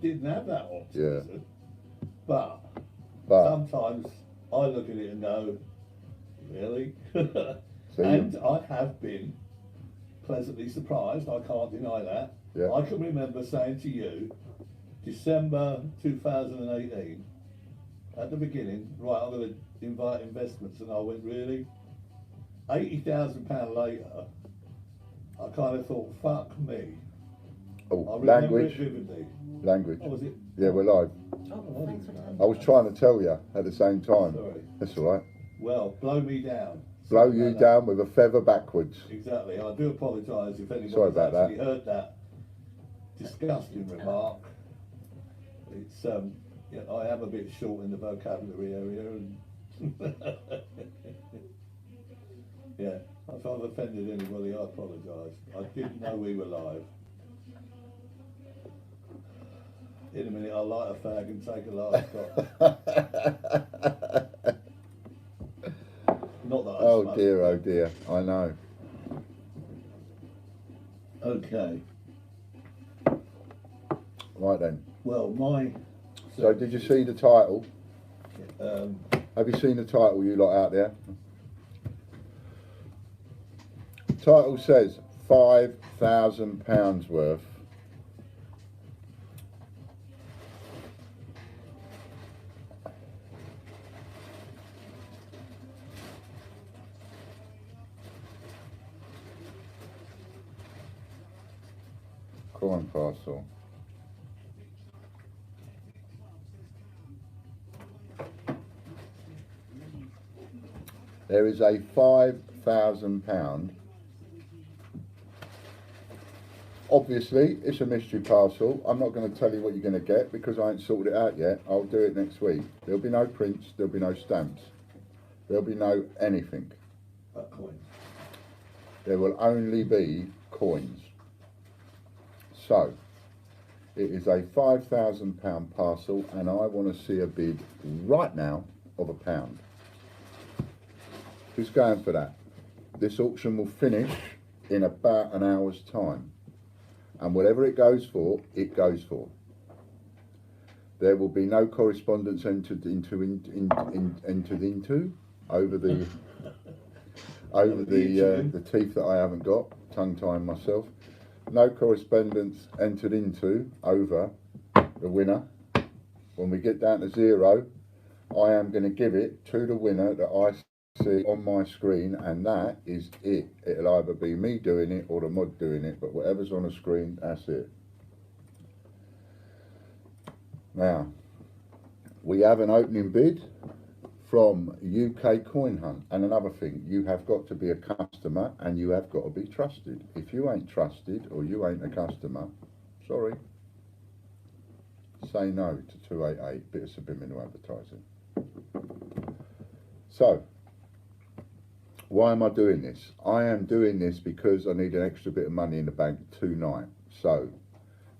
didn't have that optimism. But sometimes I look at it and go, really? And I have been pleasantly surprised, I can't deny that. Yeah. I can remember saying to you, December 2018, at the beginning, right, I'm going to invite investments, and I went, really? £80,000 later, I kind of thought, fuck me. Oh, I remember language. it vividly. Language. Oh, was it? Yeah, we're live. Oh, I was trying to tell you at the same time. Sorry. That's all right. Well, blow me down. Blow you down with a feather backwards. Exactly. I do apologise if anybody's actually heard that disgusting remark. It's yeah, I am a bit short in the vocabulary area, and yeah, if I've offended anybody, I apologise. I didn't know we were live. In a minute, I'll light a fag and take a last shot. Not that I oh dear, I know. Okay. Right then. Well, So did you see the title? Have you seen the title, you lot out there? The title says £5,000 worth. Coin parcel. There is a £5,000. Obviously, it's a mystery parcel. I'm not going to tell you what you're going to get because I ain't sorted it out yet. I'll do it next week. There'll be no prints, there'll be no stamps. There'll be no anything. coins. There will only be coins. So, it is a £5,000 parcel and I want to see a bid right now of £1. Who's going for that? This auction will finish in about an hour's time, and whatever it goes for, it goes for. There will be no correspondence entered into over the the teeth that I haven't got, tongue tying myself. No correspondence entered into over the winner. When we get down to zero, I am going to give it to the winner that I see on my screen, and that is it. It'll either be me doing it or the mod doing it, but whatever's on the screen, that's it. Now, we have an opening bid from UK Coin Hunt, and another thing, you have got to be a customer and you have got to be trusted. If you ain't trusted or you ain't a customer, sorry, say no to 288, bit of subliminal advertising. So, why am I doing this? I am doing this because I need an extra bit of money in the bank tonight. So,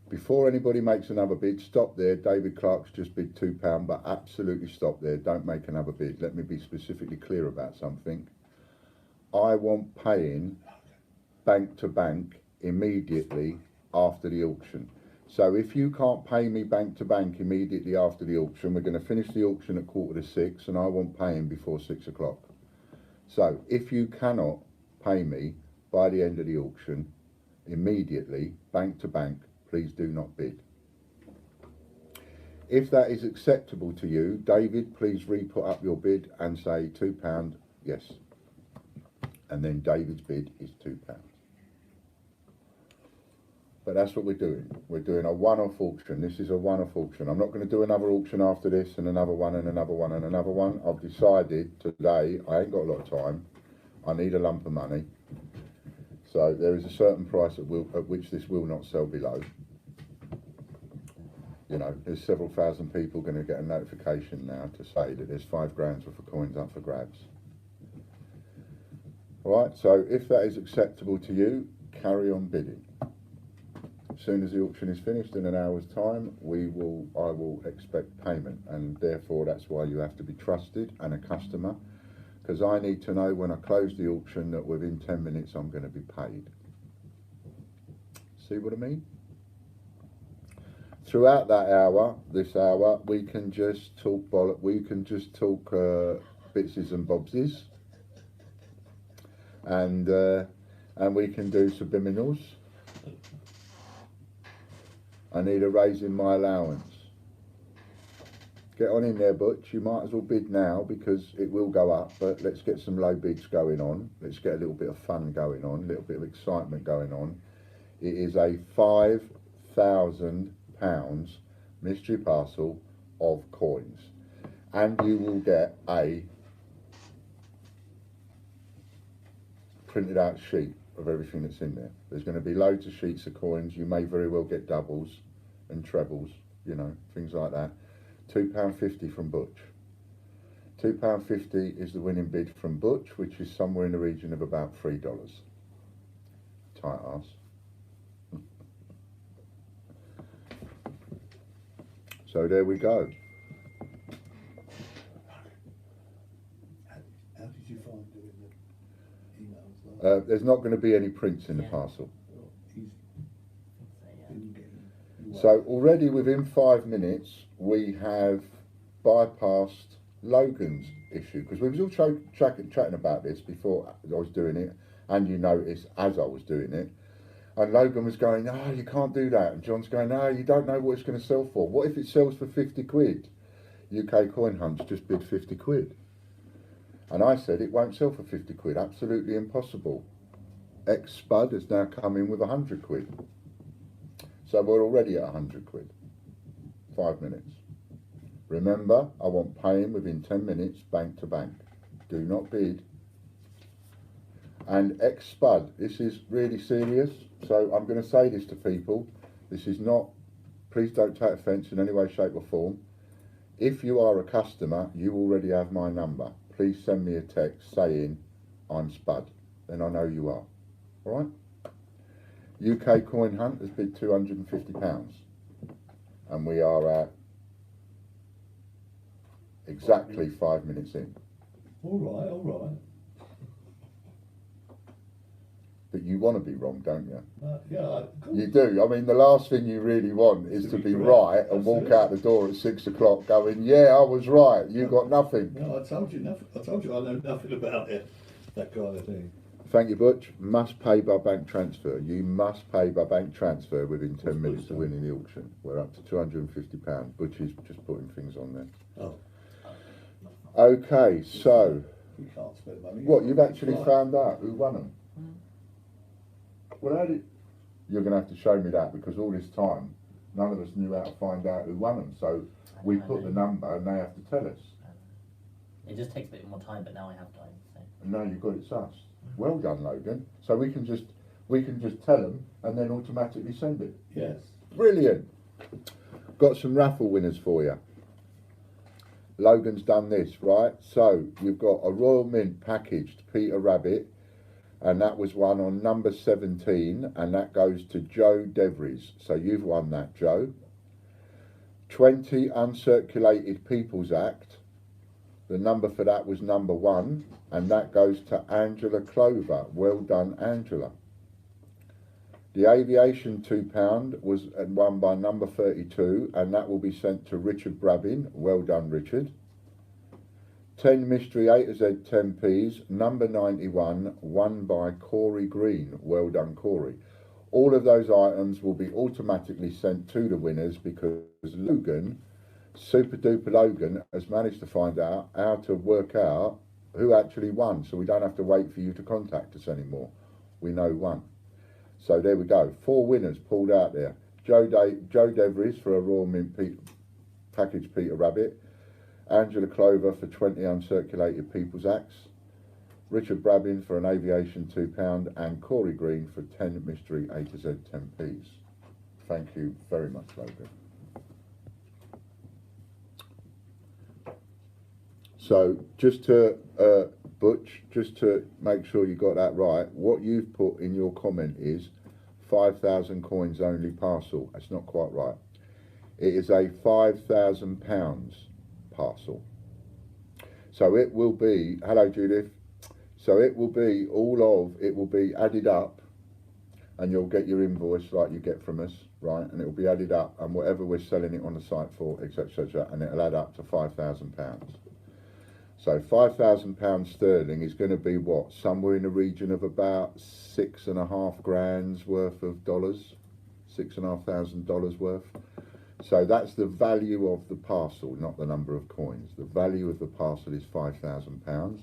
before anybody makes another bid, stop there. David Clark's just bid £2, but absolutely stop there. Don't make another bid. Let me be specifically clear about something. I want paying bank to bank immediately after the auction. So if you can't pay me bank to bank immediately after the auction, we're going to finish the auction at 5:45, and I want paying before 6 o'clock. So if you cannot pay me by the end of the auction immediately, bank to bank, please do not bid. If that is acceptable to you, David, please re-put up your bid and say £2, yes. And then David's bid is £2. But that's what we're doing. We're doing a one-off auction. This is a one-off auction. I'm not going to do another auction after this and another one and another one and another one. I've decided today, I ain't got a lot of time. I need a lump of money. So there is a certain price at which this will not sell below. You know, there's several thousand people going to get a notification now to say that there's £5 grand worth of coins up for grabs. All right, so if that is acceptable to you, carry on bidding. As soon as the auction is finished in an hour's time, I will expect payment, and therefore that's why you have to be trusted and a customer, because I need to know when I close the auction that within 10 minutes I'm going to be paid. See what I mean? throughout that hour, this hour, we can just talk we can just talk bitses and bobsies, and we can do subliminals. I need a raise in my allowance. Get on in there, Butch. You might as well bid now because it will go up, but let's get some low bids going on. Let's get a little bit of fun going on, a little bit of excitement going on. It is a £5,000 mystery parcel of coins, and you will get a printed out sheet of everything that's in there. There's going to be loads of sheets of coins. You may very well get doubles and trebles, you know, things like that. £2.50 from Butch. £2.50 is the winning bid from Butch, which is somewhere in the region of about $3. Tight ass. So there we go. How did you find doing the emails? There's not going to be any prints in the parcel. So already within 5 minutes we have bypassed Logan's issue, because we was all chatting about this before I was doing it, and you noticed as I was doing it, and Logan was going, "Oh, you can't do that," and John's going, "No, you don't know what it's going to sell for. What if it sells for 50 quid? UK Coin Hunt's just bid 50 quid. And I said it won't sell for 50 quid, absolutely impossible. Spud has now come in with 100 quid. So we're already at 100 quid. 5 minutes. Remember, I want paying within 10 minutes, bank to bank. Do not bid. And Spud, this is really serious. So I'm going to say this to people. This is not, please don't take offence in any way, shape or form. If you are a customer, you already have my number. Please send me a text saying, "I'm Spud." Then I know you are. All right? UK Coin Hunt has bid £250. And we are at exactly 5 minutes in. All right, all right. But you want to be wrong, don't you? Yeah. You do. I mean, the last thing you really want is to be right and walk out the door at 6 o'clock going, "Yeah, I was right. You got nothing." No, I told you nothing. I told you I know nothing about it. That kind of thing. Thank you, Butch. Must pay by bank transfer. You must pay by bank transfer within 10 minutes of winning the auction. We're up to £250. Butch is just putting things on there. Oh. Okay, so You can't spend money. what, you've actually found out who won them? Well, how did... You're going to have to show me that, because all this time none of us knew how to find out who won them. So we put the number and they have to tell us. It just takes a bit more time, but now I have time. So. And now you've got it sus. Well done, Logan. So we can just tell them and then automatically send it. Yes. Brilliant. Got some raffle winners for you. Logan's done this, right? So you've got a Royal Mint packaged Peter Rabbit, and that was won on number 17, and that goes to Joe Devries. So you've won that, Joe. 20 uncirculated People's Act. The number for that was number 1, and that goes to Angela Clover. Well done, Angela. The Aviation £2 was won by number 32, and that will be sent to Richard Brabbin. Well done, Richard. 10 Mystery A to Z 10p's, number 91, won by Corey Green. Well done, Corey. All of those items will be automatically sent to the winners, because Logan, Super Duper Logan, has managed to find out how to work out who actually won, so we don't have to wait for you to contact us anymore. We know who won. So there we go. 4 winners pulled out there. Joe Devries for a Royal Mint packaged Peter Rabbit. Angela Clover for 20 uncirculated People's Acts. Richard Brabbin for an Aviation £2, and Corey Green for 10 Mystery A to Z 10p's. Thank you very much, Logan. So just to, Butch, just to make sure you got that right, what you've put in your comment is 5,000 coins only parcel. That's not quite right. It is a £5,000 parcel. So it will be, hello Judith, so it will be it will be added up, and you'll get your invoice like you get from us, right? And it will be added up, and whatever we're selling it on the site for, etc., etc., and it'll add up to £5,000. So £5,000 sterling is going to be what? Somewhere in the region of about 6.5 grand's worth of dollars, $6,500 worth. So that's the value of the parcel, not the number of coins. The value of the parcel is £5,000.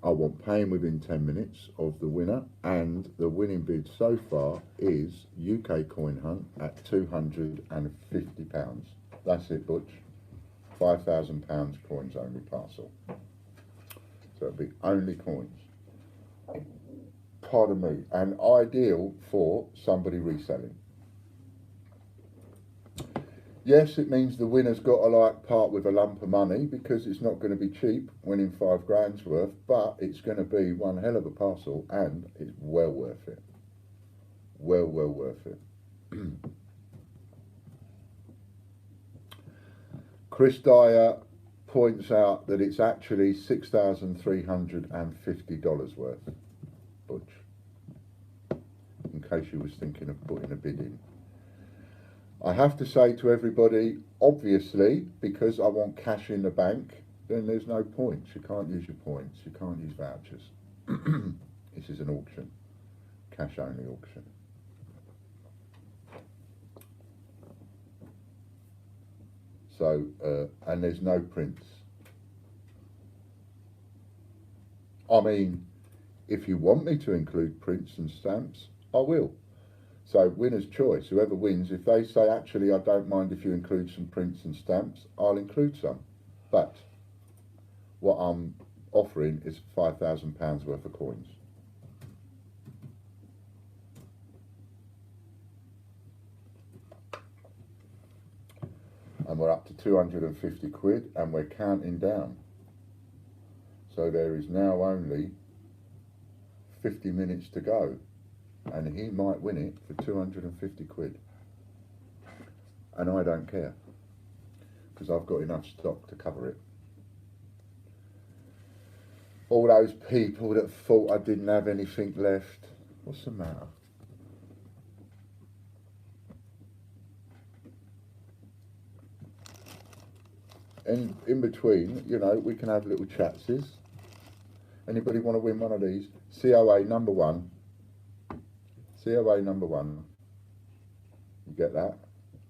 I want paying within 10 minutes of the winner, and the winning bid so far is UK Coin Hunt at £250. That's it, Butch. £5,000 coins only parcel. So it'll be only coins. Pardon me. And ideal for somebody reselling. Yes, it means the winner's got to like part with a lump of money, because it's not going to be cheap winning 5 grand's worth, but it's going to be one hell of a parcel, and it's well worth it. Well worth it. Chris Dyer points out that it's actually $6,350 worth, Butch, in case you was thinking of putting a bid in. I have to say to everybody, obviously, because I want cash in the bank, then there's no points. You can't use your points. You can't use vouchers. This is an auction, cash only auction. So, and there's no prints. I mean, if you want me to include prints and stamps, I will. So winner's choice, whoever wins, if they say, actually, I don't mind if you include some prints and stamps, I'll include some. But what I'm offering is £5,000 worth of coins. And we're up to 250 quid, and we're counting down. So there is now only 50 minutes to go, and he might win it for 250 quid. And I don't care, because I've got enough stock to cover it. All those people that thought I didn't have anything left, what's the matter? And in between, you know, we can have little chatses. Anybody want to win one of these? COA number 1. COA number 1. You get that?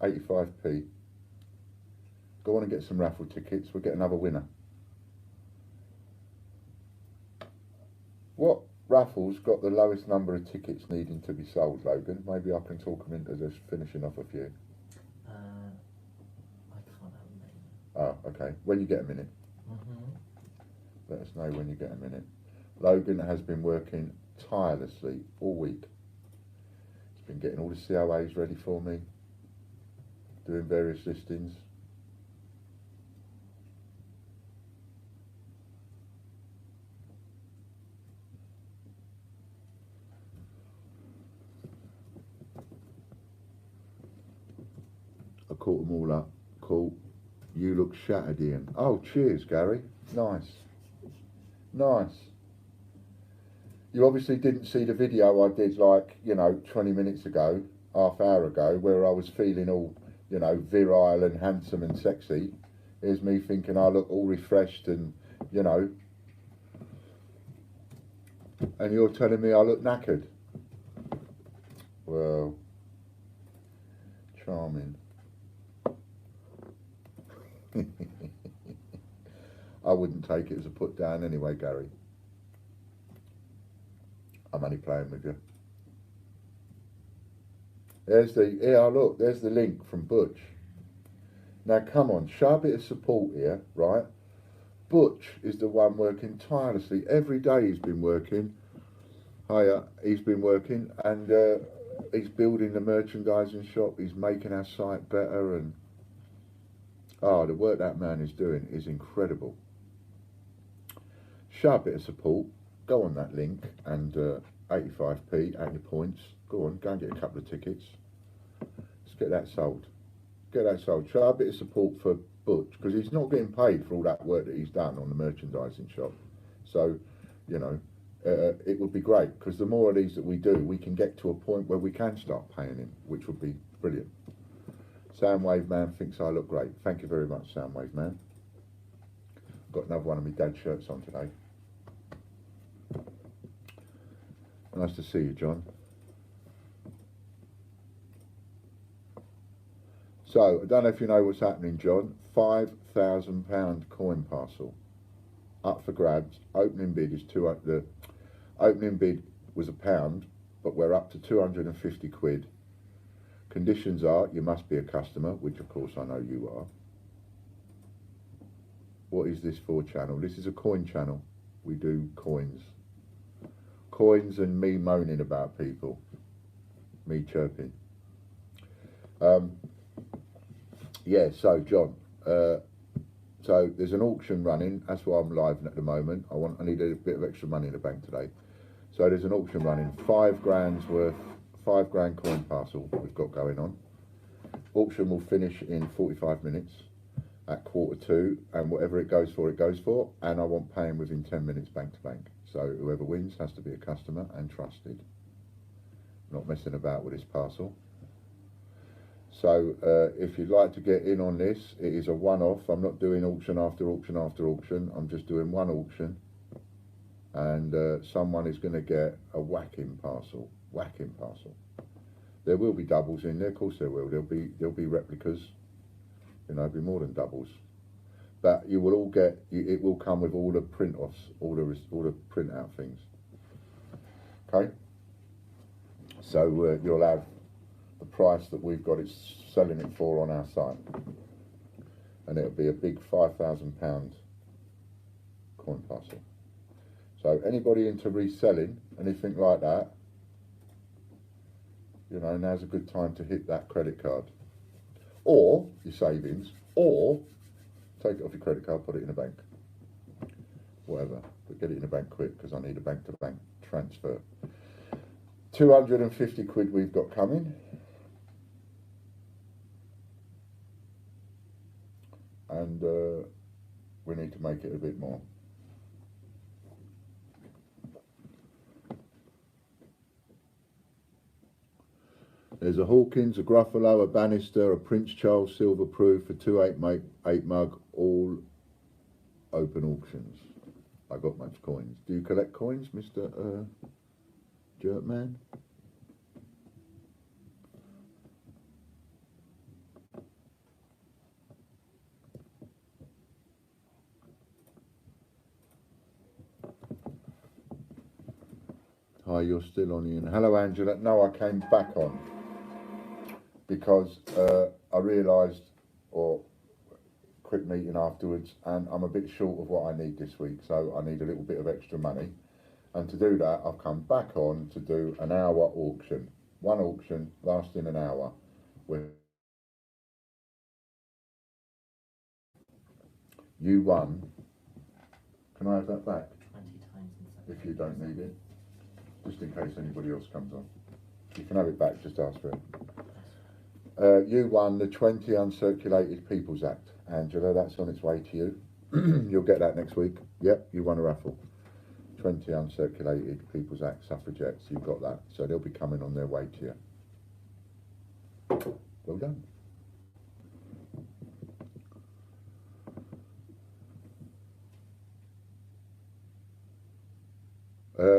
85p. Go on and get some raffle tickets. We'll get another winner. What raffle's got the lowest number of tickets needing to be sold, Logan? Maybe I can talk them into just finishing off a few. Oh, okay. When you get a minute. Let us know when you get a minute. Logan has been working tirelessly all week. He's been getting all the COAs ready for me, doing various listings. I caught them all up. Cool. You look shattered, Ian. Oh, cheers, Gary. Nice. Nice. You obviously didn't see the video I did, like, you know, 20 minutes ago, half hour ago, where I was feeling all, you know, virile and handsome and sexy. Here's me thinking I look all refreshed and, you know, and you're telling me I look knackered. Well, charming. I wouldn't take it as a put down anyway, Gary. I'm only playing with you. There's the, here, look, there's the link from Butch. Now come on, show a bit of support here, right? Butch is the one working tirelessly. Every day he's been working. Hiya, he's been working, and he's building the merchandising shop. He's making our site better, and oh, the work that man is doing is incredible. Show a bit of support. Go on that link and 85p, add your points. Go on, go and get a couple of tickets. Let's get that sold. Get that sold. Show a bit of support for Butch, because he's not getting paid for all that work that he's done on the merchandising shop. So, you know, it would be great, because the more of these that we do, we can get to a point where we can start paying him, which would be Brilliant. Soundwave Man thinks I look great. Thank you very much, Soundwave Man. Got another one of my dad's shirts on today. Nice to see you, John. So, I don't know if you know what's happening, John. £5,000 coin parcel. Up for grabs. Opening bid is the opening bid was £1, but we're up to 250 quid. Conditions are you must be a customer, which of course I know you are. What is this for channel? This is a coin channel. We do coins. Coins and me moaning about people. Me chirping. Yeah, so John, so there's an auction running. That's why I'm live at the moment. I need a bit of extra money in the bank today. So there's an auction running. £5,000 worth, £5,000 coin parcel we've got going on. Auction will finish in 45 minutes at 1:45, and whatever it goes for, and I want paying within 10 minutes bank to bank. So whoever wins has to be a customer and trusted. Not messing about with this parcel. So if you'd like to get in on this, it is a one-off. I'm not doing auction after auction after auction. I'm just doing one auction, and someone is going to get a whacking parcel. Whacking parcel. There will be doubles in there, of course there will. There'll be replicas. You know, there'll be more than doubles. But you will all get. It will come with all the print-offs, all the print-out things. Okay. So you'll have the price that we've got it selling it for on our site, and it'll be a big £5,000 coin parcel. So anybody into reselling anything like that, you know, now's a good time to hit that credit card or your savings, or take it off your credit card, put it in a bank, whatever, but get it in a bank quick because I need a bank to bank transfer. 250 quid we've got coming. And we need to make it a bit more. There's a Hawkins, a Gruffalo, a Bannister, a Prince Charles Silver Proof, a 288 mug, all open auctions. I got much coins. Do you collect coins, Mr. Jerkman? Hi, you're still on, Ian. Hello, Angela. No, I came back on because I realised, or quick meeting afterwards, and I'm a bit short of what I need this week, so I need a little bit of extra money. And to do that, I've come back on to do an hour auction. One auction lasting an hour. With you won. Can I have that back? 20 times in if you don't need it, just in case anybody else comes on. You can have it back, just ask for it. You won the 20 Uncirculated People's Act, Angela. That's on its way to you. You'll get that next week. Yep, you won a raffle. 20 Uncirculated People's Act suffragettes. You've got that. So they'll be coming on their way to you. Well done.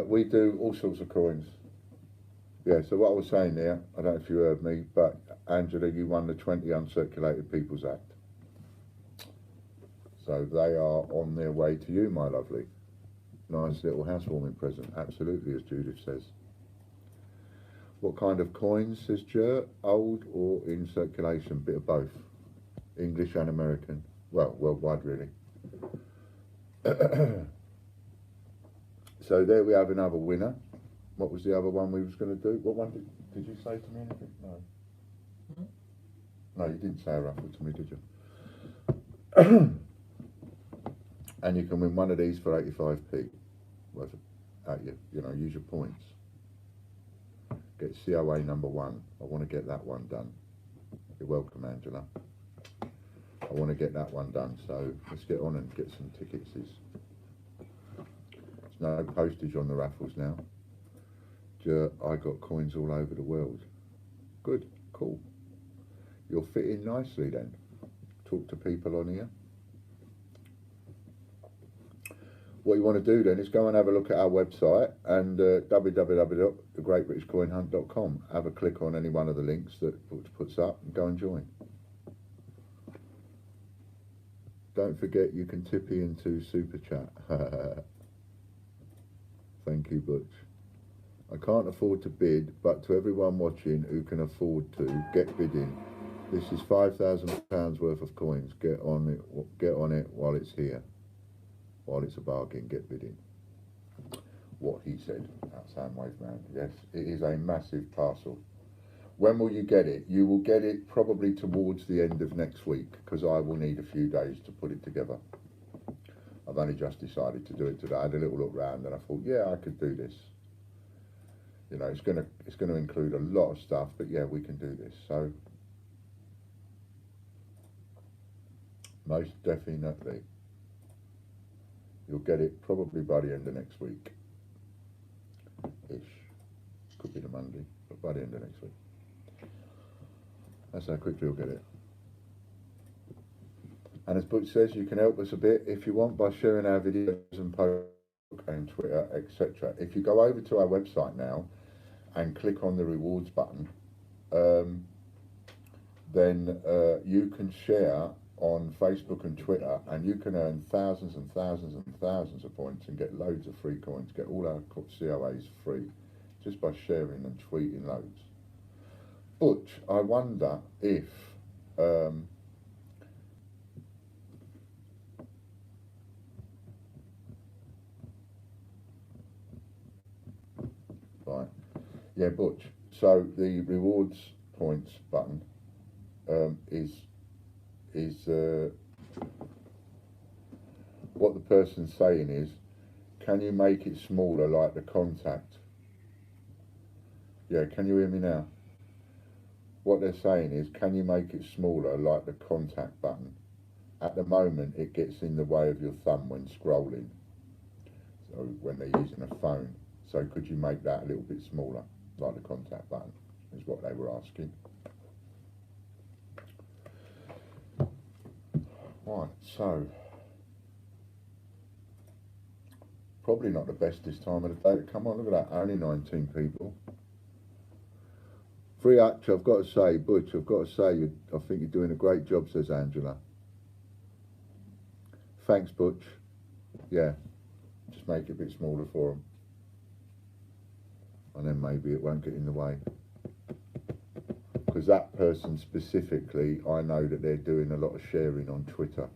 We do all sorts of coins. Yeah, so what I was saying there, I don't know if you heard me, but Angela, you won the 20 Uncirculated People's Act. So they are on their way to you, my lovely. Nice little housewarming present, absolutely, as Judith says. What kind of coins, says Jer? Old or in circulation? Bit of both. English and American. Well, worldwide, really. So there we have another winner. What was the other one we was going to do? What one did you say to me anything? No. No, you didn't say a raffle to me, did you? And you can win one of these for 85p. Worth it, you know, use your points. Get COA number 1. I want to get that one done. You're welcome, Angela. I want to get that one done, so let's get on and get some tickets. There's no postage on the raffles now. I got coins all over the world. Good, cool. you'll fit in nicely then. Talk to people on here. What you want to do then is go and have a look at our website and www.thegreatbritishcoinhunt.com. Have a click on any one of the links that puts up and go and join. Don't forget you can tip into Super Chat. Thank you, Butch. I can't afford to bid, but to everyone watching who can afford to, get bidding. This is £5,000 worth of coins. Get on it while it's here. While it's a bargain, get bidding. What he said, that Soundwave man. Yes, it is a massive parcel. When will you get it? You will get it probably towards the end of next week, because I will need a few days to put it together. I've only just decided to do it today. I had a little look round and I thought, yeah, I could do this. You know, it's gonna include a lot of stuff, but yeah, we can do this. So most definitely. You'll get it probably by the end of next week. Ish. Could be the Monday, but by the end of next week. That's how quickly you'll get it. And as Butch says, you can help us a bit if you want by sharing our videos and posts and Twitter, etc. If you go over to our website now and click on the rewards button, then you can share on Facebook and Twitter, and you can earn thousands and thousands and thousands of points and get loads of free coins, get all our COAs free, just by sharing and tweeting loads. Butch, I wonder if right, yeah, Butch, so the rewards points button is what the person's saying is, can you make it smaller like the contact? Yeah, can you hear me now? What they're saying is, can you make it smaller like the contact button? At the moment, it gets in the way of your thumb when scrolling, so when they're using a phone. So could you make that a little bit smaller, like the contact button, is what they were asking. Right, so probably not the bestest time of the day to come on. Look at that, only 19 people. Free Hutch, I've got to say, Butch, I've got to say, I think you're doing a great job, says Angela. Thanks, Butch. Yeah, just make it a bit smaller for them. And then maybe it won't get in the way. Because that person specifically, I know that they're doing a lot of sharing on Twitter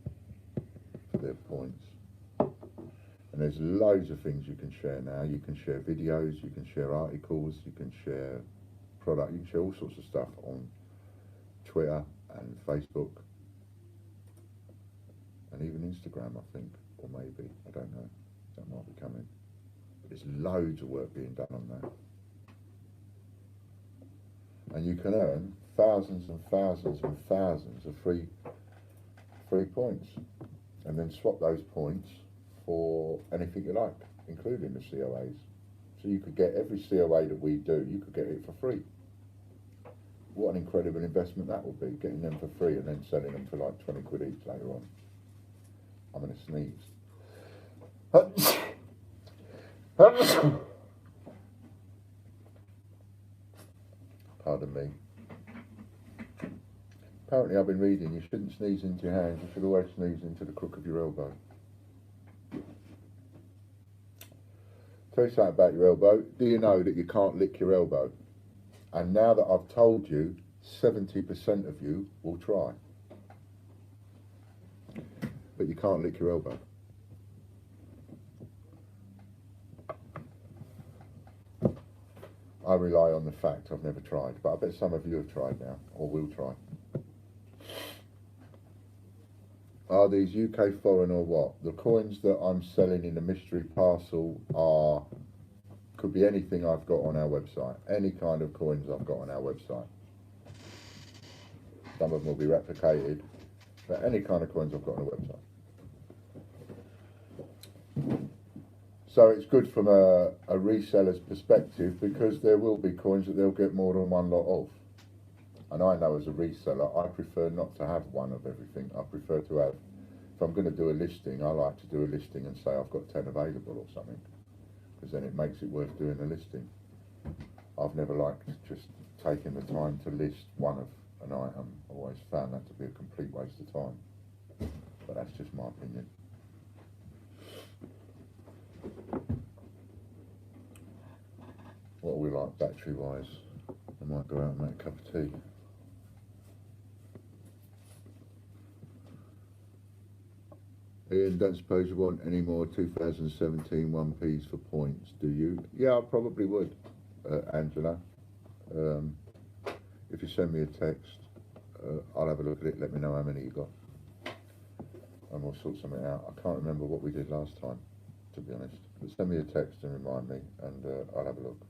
for their points. And there's loads of things you can share now. You can share videos, you can share articles, you can share product, you can share all sorts of stuff on Twitter and Facebook. And even Instagram, I think, or maybe, I don't know. That might be coming. But there's loads of work being done on that. And you can earn thousands and thousands and thousands of free points, and then swap those points for anything you like, including the COAs. So you could get every COA that we do, you could get it for free. What an incredible investment that would be, getting them for free and then selling them for like 20 quid each later on. I'm going to sneeze. Pardon me. Apparently I've been reading, you shouldn't sneeze into your hands, you should always sneeze into the crook of your elbow. Tell you something about your elbow. Do you know that you can't lick your elbow? And now that I've told you, 70% of you will try. But you can't lick your elbow. I rely on the fact I've never tried, but I bet some of you have tried now, or will try. Are these UK foreign or what? The coins that I'm selling in the mystery parcel could be anything I've got on our website. Any kind of coins I've got on our website. Some of them will be replicated, but any kind of coins I've got on the website. So it's good from a reseller's perspective, because there will be coins that they'll get more than one lot of. And I know as a reseller, I prefer not to have one of everything. I prefer to have, if I'm going to do a listing, I like to do a listing and say I've got 10 available or something, because then it makes it worth doing a listing. I've never liked just taking the time to list one of an item. I always found that to be a complete waste of time. But that's just my opinion. What are we like battery wise? I might go out and make a cup of tea. Ian, don't suppose you want any more 2017 1Ps for points, do you? Yeah, I probably would, Angela. If you send me a text, I'll have a look at it, let me know how many you got. And we'll sort something out. I can't remember what we did last time, to be honest. But send me a text and remind me, and I'll have a look.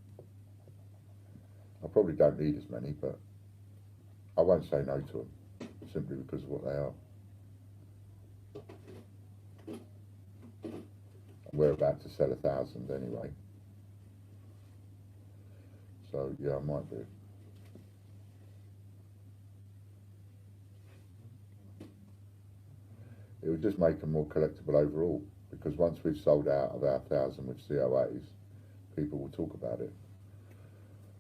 I probably don't need as many, but I won't say no to them, simply because of what they are. We're about to sell 1,000 anyway. So, yeah, I might do. It would just make them more collectible overall, because once we've sold out of our 1,000 with COAs, people will talk about it.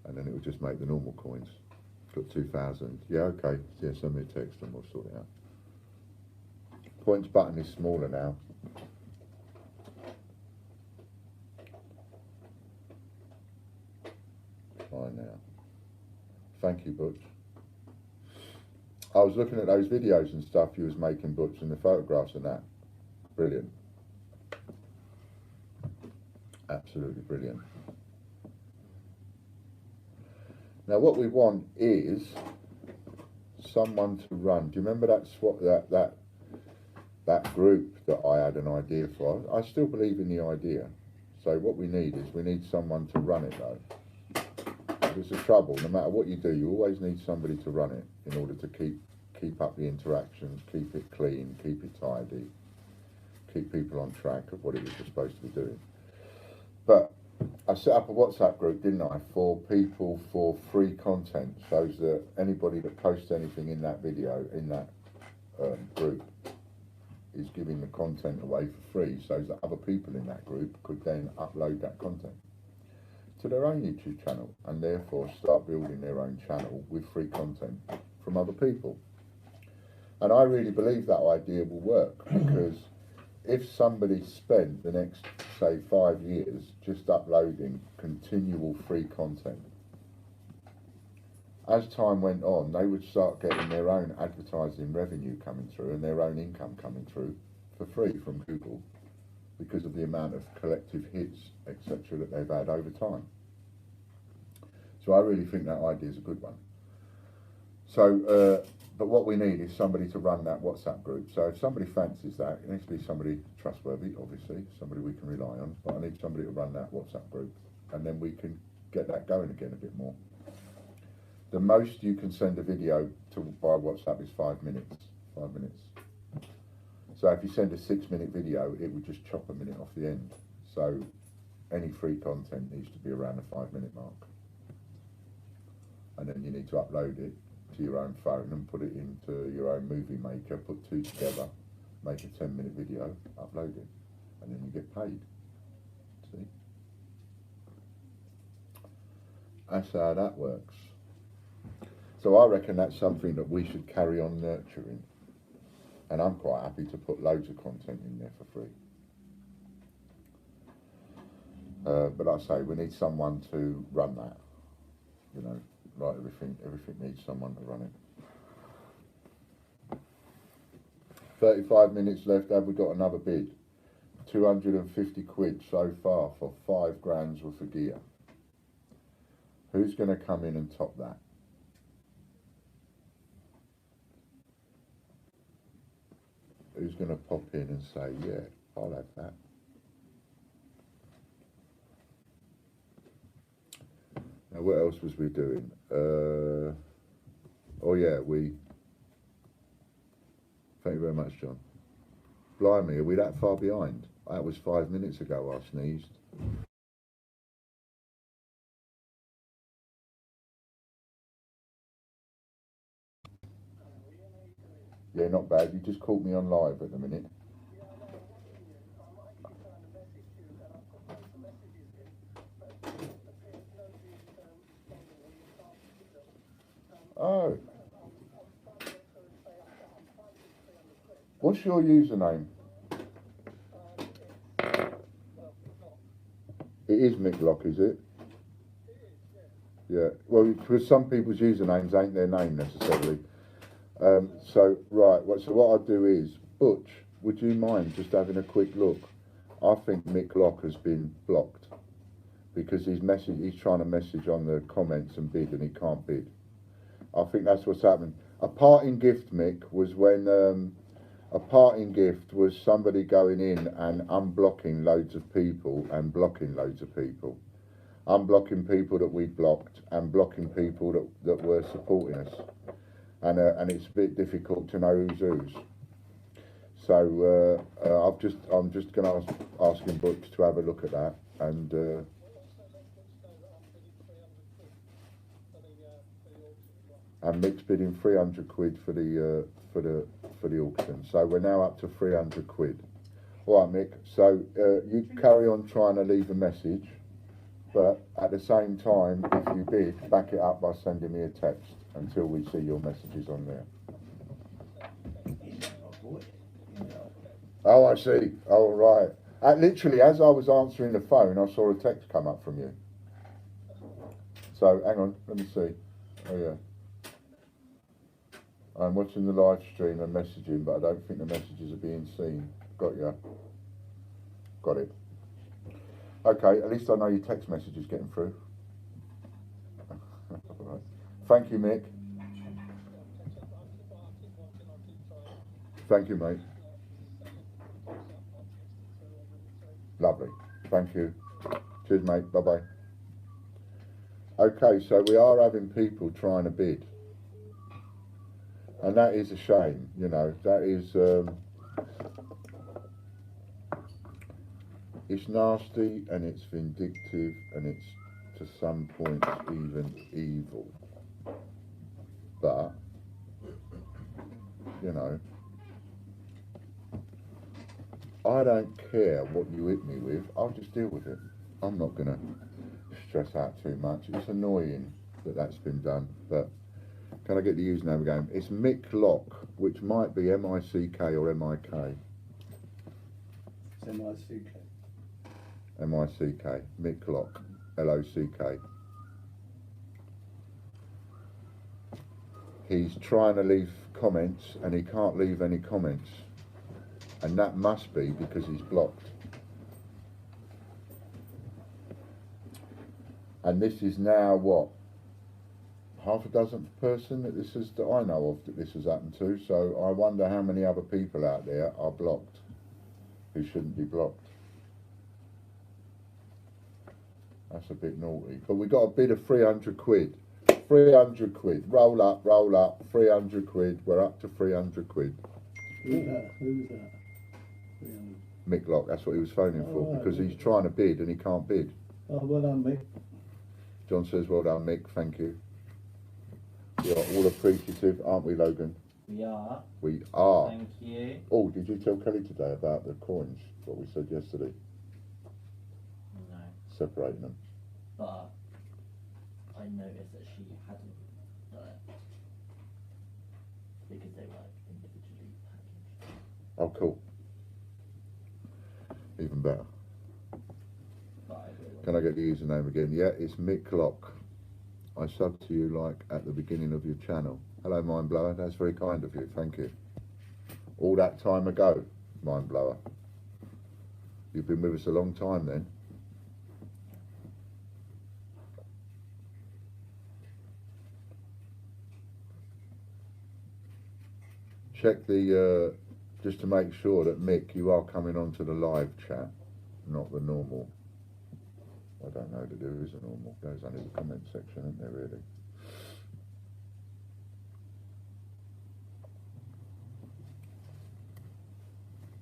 And then it would just make the normal coins. Got 2,000. Yeah, okay. Yeah, send me a text and we'll sort it out. Points button is smaller now. Fine now. Thank you, Butch. I was looking at those videos and stuff you was making, Butch, and the photographs and that. Brilliant. Absolutely brilliant. Now what we want is someone to run. Do you remember that group that I had an idea for? I still believe in the idea. So what we need is someone to run it though. There's the trouble, no matter what you do, you always need somebody to run it in order to keep up the interactions, keep it clean, keep it tidy, keep people on track of what it is you're supposed to be doing. But I set up a WhatsApp group, didn't I, for people for free content, so that anybody that posts anything in that video, in that group, is giving the content away for free, so that other people in that group could then upload that content to their own YouTube channel, and therefore start building their own channel with free content from other people. And I really believe that idea will work, because if somebody spent the next, say, 5 years just uploading continual free content, as time went on, they would start getting their own advertising revenue coming through and their own income coming through for free from Google, because of the amount of collective hits, etc., that they've had over time. So I really think that idea is a good one. So, but what we need is somebody to run that WhatsApp group. So if somebody fancies that, it needs to be somebody trustworthy, obviously, somebody we can rely on, but I need somebody to run that WhatsApp group, and then we can get that going again a bit more. The most you can send a video to by WhatsApp is 5 minutes. 5 minutes. So if you send a 6-minute video, it would just chop a minute off the end. So any free content needs to be around the 5-minute mark. And then you need to upload it to your own phone and put it into your own movie maker, put 2 together, make a 10-minute video, upload it, and then you get paid. See? That's how that works. So I reckon that's something that we should carry on nurturing. And I'm quite happy to put loads of content in there for free. But like I say, we need someone to run that. You know, like everything needs someone to run it. 35 minutes left. Have we got another bid? 250 quid so far for 5 grand's worth of gear. Who's going to come in and top that? Who's going to pop in and say, yeah, I'll have that? Now, what else was we doing? Oh yeah, thank you very much, John. Blimey, are we that far behind? That was 5 minutes ago I sneezed. Yeah, not bad. You just caught me on live at the minute. Oh. What's your username? It is Micklock, is it? Yeah. Well, because some people's usernames ain't their name necessarily. So what I'll do is, Butch, would you mind just having a quick look? I think Mick Lock has been blocked because he's trying to message on the comments and bid, and he can't bid. I think that's what's happening. A parting gift, Mick, was when somebody going in and unblocking loads of people and blocking loads of people. Unblocking people that we'd blocked and blocking people that were supporting us. And it's a bit difficult to know who's whose. So I'm just going to ask him Butch to have a look at that, and Mick's bidding 300 quid for the auction. So we're now up to 300 quid. All right, Mick. So you carry on trying to leave a message, but at the same time, if you bid, back it up by sending me a text until we see your messages on there. Oh, I see. Oh, right. Literally, as I was answering the phone, I saw a text come up from you. So, hang on, let me see. Oh, yeah. I'm watching the live stream and messaging, but I don't think the messages are being seen. Got ya. Got it. Okay, at least I know your text message is getting through. Right. Thank you, Mick. Thank you, mate. Lovely. Thank you. Cheers, mate. Bye-bye. Okay, so we are having people trying to bid. And that is a shame, you know. That is... it's nasty and it's vindictive and it's to some points even evil. But, you know, I don't care what you hit me with, I'll just deal with it. I'm not going to stress out too much. It's annoying that that's been done, but can I get the username again? It's Mick Lock, which might be M-I-C-K or M-I-K. It's M-I-C-K. M-I-C-K, Mick Lock, L-O-C-K. He's trying to leave comments and he can't leave any comments. And that must be because he's blocked. And this is now what? Half a dozen person that I know of that this has happened to. So I wonder how many other people out there are blocked who shouldn't be blocked. That's a bit naughty. But we got a bid of 300 quid. 300 quid. Roll up, 300 quid. We're up to 300 quid. Who's that? Who's that? Mick Lock, that's what he was phoning for, because he's trying to bid and he can't bid. Oh, well done, Mick. John says, well done, Mick, thank you. We are all appreciative, aren't we, Logan? We are. We are. Thank you. Oh, did you tell Kelly today about the coins, what we said yesterday? No. Separating them. But I noticed that she hadn't done it because they were individually packaged. Oh, cool. Even better. Can I get the username again? Yeah, it's Mick Lock. I subbed to you like at the beginning of your channel. Hello, Mind Blower. That's very kind of you. Thank you. All that time ago, Mind Blower. You've been with us a long time then. Check the, just to make sure that Mick, you are coming onto the live chat, not the normal. I don't know that there is a normal. Goes under the comment section, isn't there, really?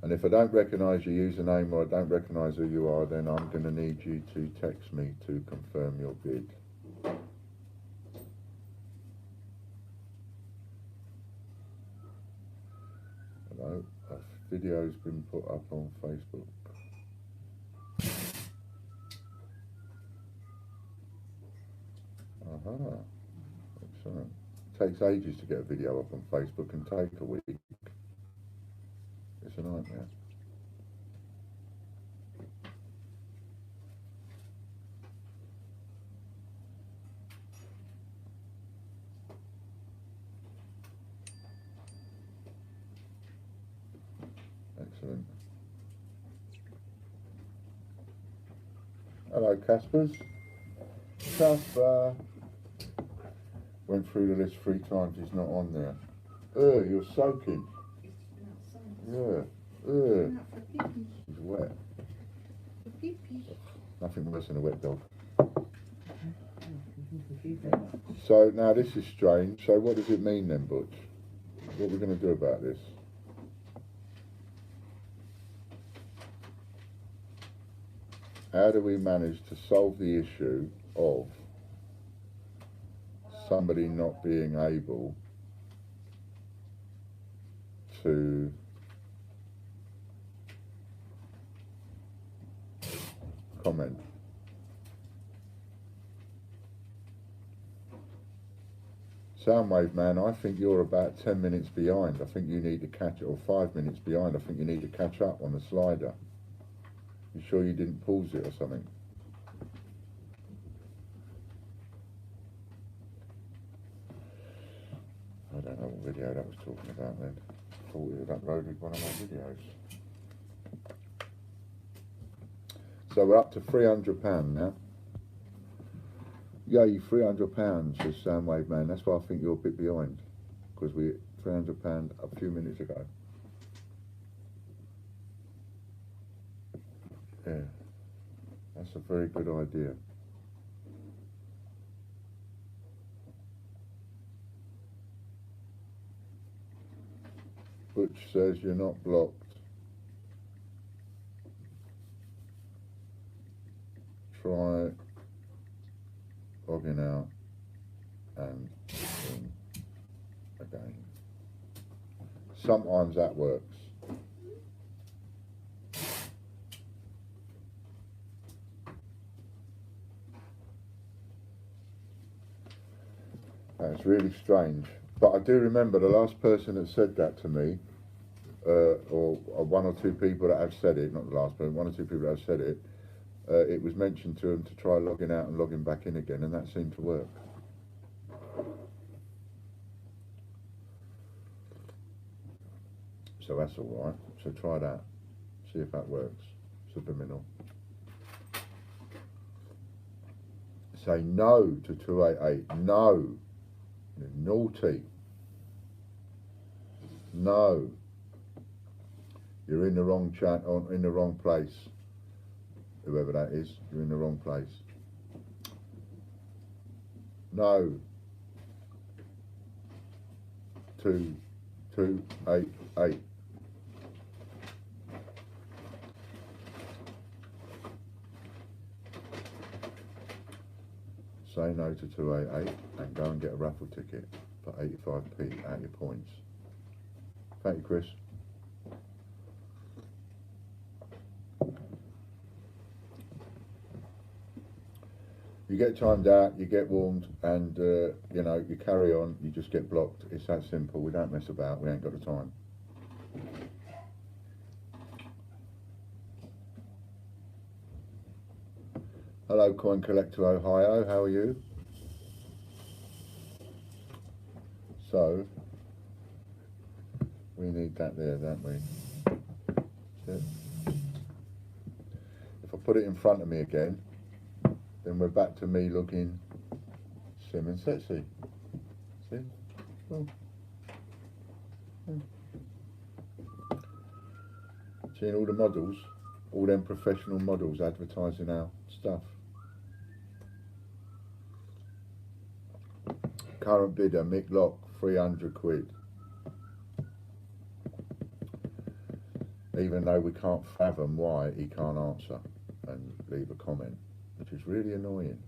And if I don't recognise your username or I don't recognise who you are, then I'm going to need you to text me to confirm your bid. Video's been put up on Facebook. Aha, excellent. Takes ages to get a video up on Facebook and take a week. It's a nightmare. Excellent. Hello, Caspers. Casper. Went through the list 3 times, he's not on there. You're soaking. Yeah. He's wet. Nothing worse than a wet dog. So now this is strange. So what does it mean then, Butch? What are we going to do about this? How do we manage to solve the issue of somebody not being able to comment? Soundwave man, I think you're about 10 minutes behind. I think you need to catch it, or 5 minutes behind. I think you need to catch up on the slider. You sure you didn't pause it or something? I don't know what video that was talking about then. I thought it had uploaded one of my videos. So we're up to £300 now. Yay, £300, says Soundwave man. That's why I think you're a bit behind, because we £300 a few minutes ago. Yeah, that's a very good idea. Butch says you're not blocked. Try logging out and in again. Sometimes that works. That's really strange. But I do remember the last person that said that to me, or 1 or 2 people that have said it, not the last person, 1 or 2 people that have said it, it was mentioned to them to try logging out and logging back in again, and that seemed to work. So that's all right. So try that. See if that works. Subliminal. Say no to 288. No. You're naughty. No. You're in the wrong chat, or in the wrong place. Whoever that is, you're in the wrong place. No. 288. Say no to 288 and go and get a raffle ticket for 85p out of your points. Thank you, Chris. You get timed out, you get warmed, and you know, you carry on, you just get blocked. It's that simple. We don't mess about, we ain't got the time. Hello, Coin Collector Ohio, how are you? So, we need that there, don't we? That's it. If I put it in front of me again, then we're back to me looking slim and sexy. See? Oh. Yeah. Seeing all the models, all them professional models advertising our stuff. Current bidder, Mick Lock, 300 quid. Even though we can't fathom why he can't answer and leave a comment, which is really annoying.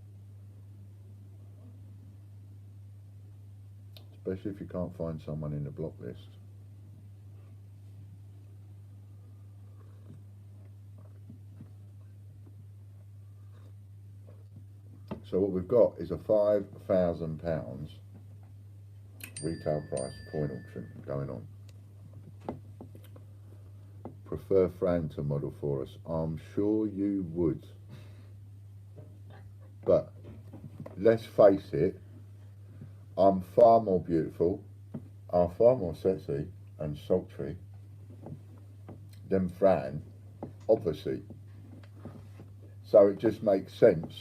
Especially if you can't find someone in the block list. So what we've got is a £5,000 retail price coin auction going on. Prefer Fran to model for us? I'm sure you would. But let's face it, I'm far more beautiful, I'm far more sexy and sultry than Fran, obviously. So it just makes sense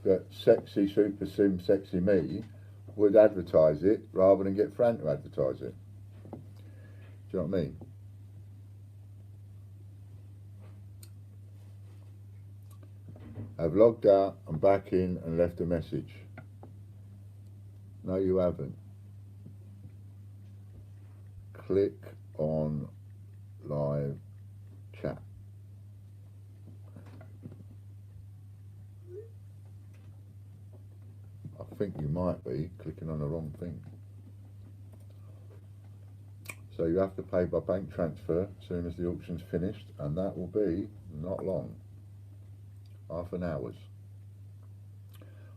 that Sexy Super Sim Sexy Me would advertise it rather than get Fran to advertise it. Do you know what I mean? I've logged out, I'm back in and left a message. No, you haven't. Click on live chat. I think you might be clicking on the wrong thing. So you have to pay by bank transfer as soon as the auction's finished, and that will be not long. Half an hour's.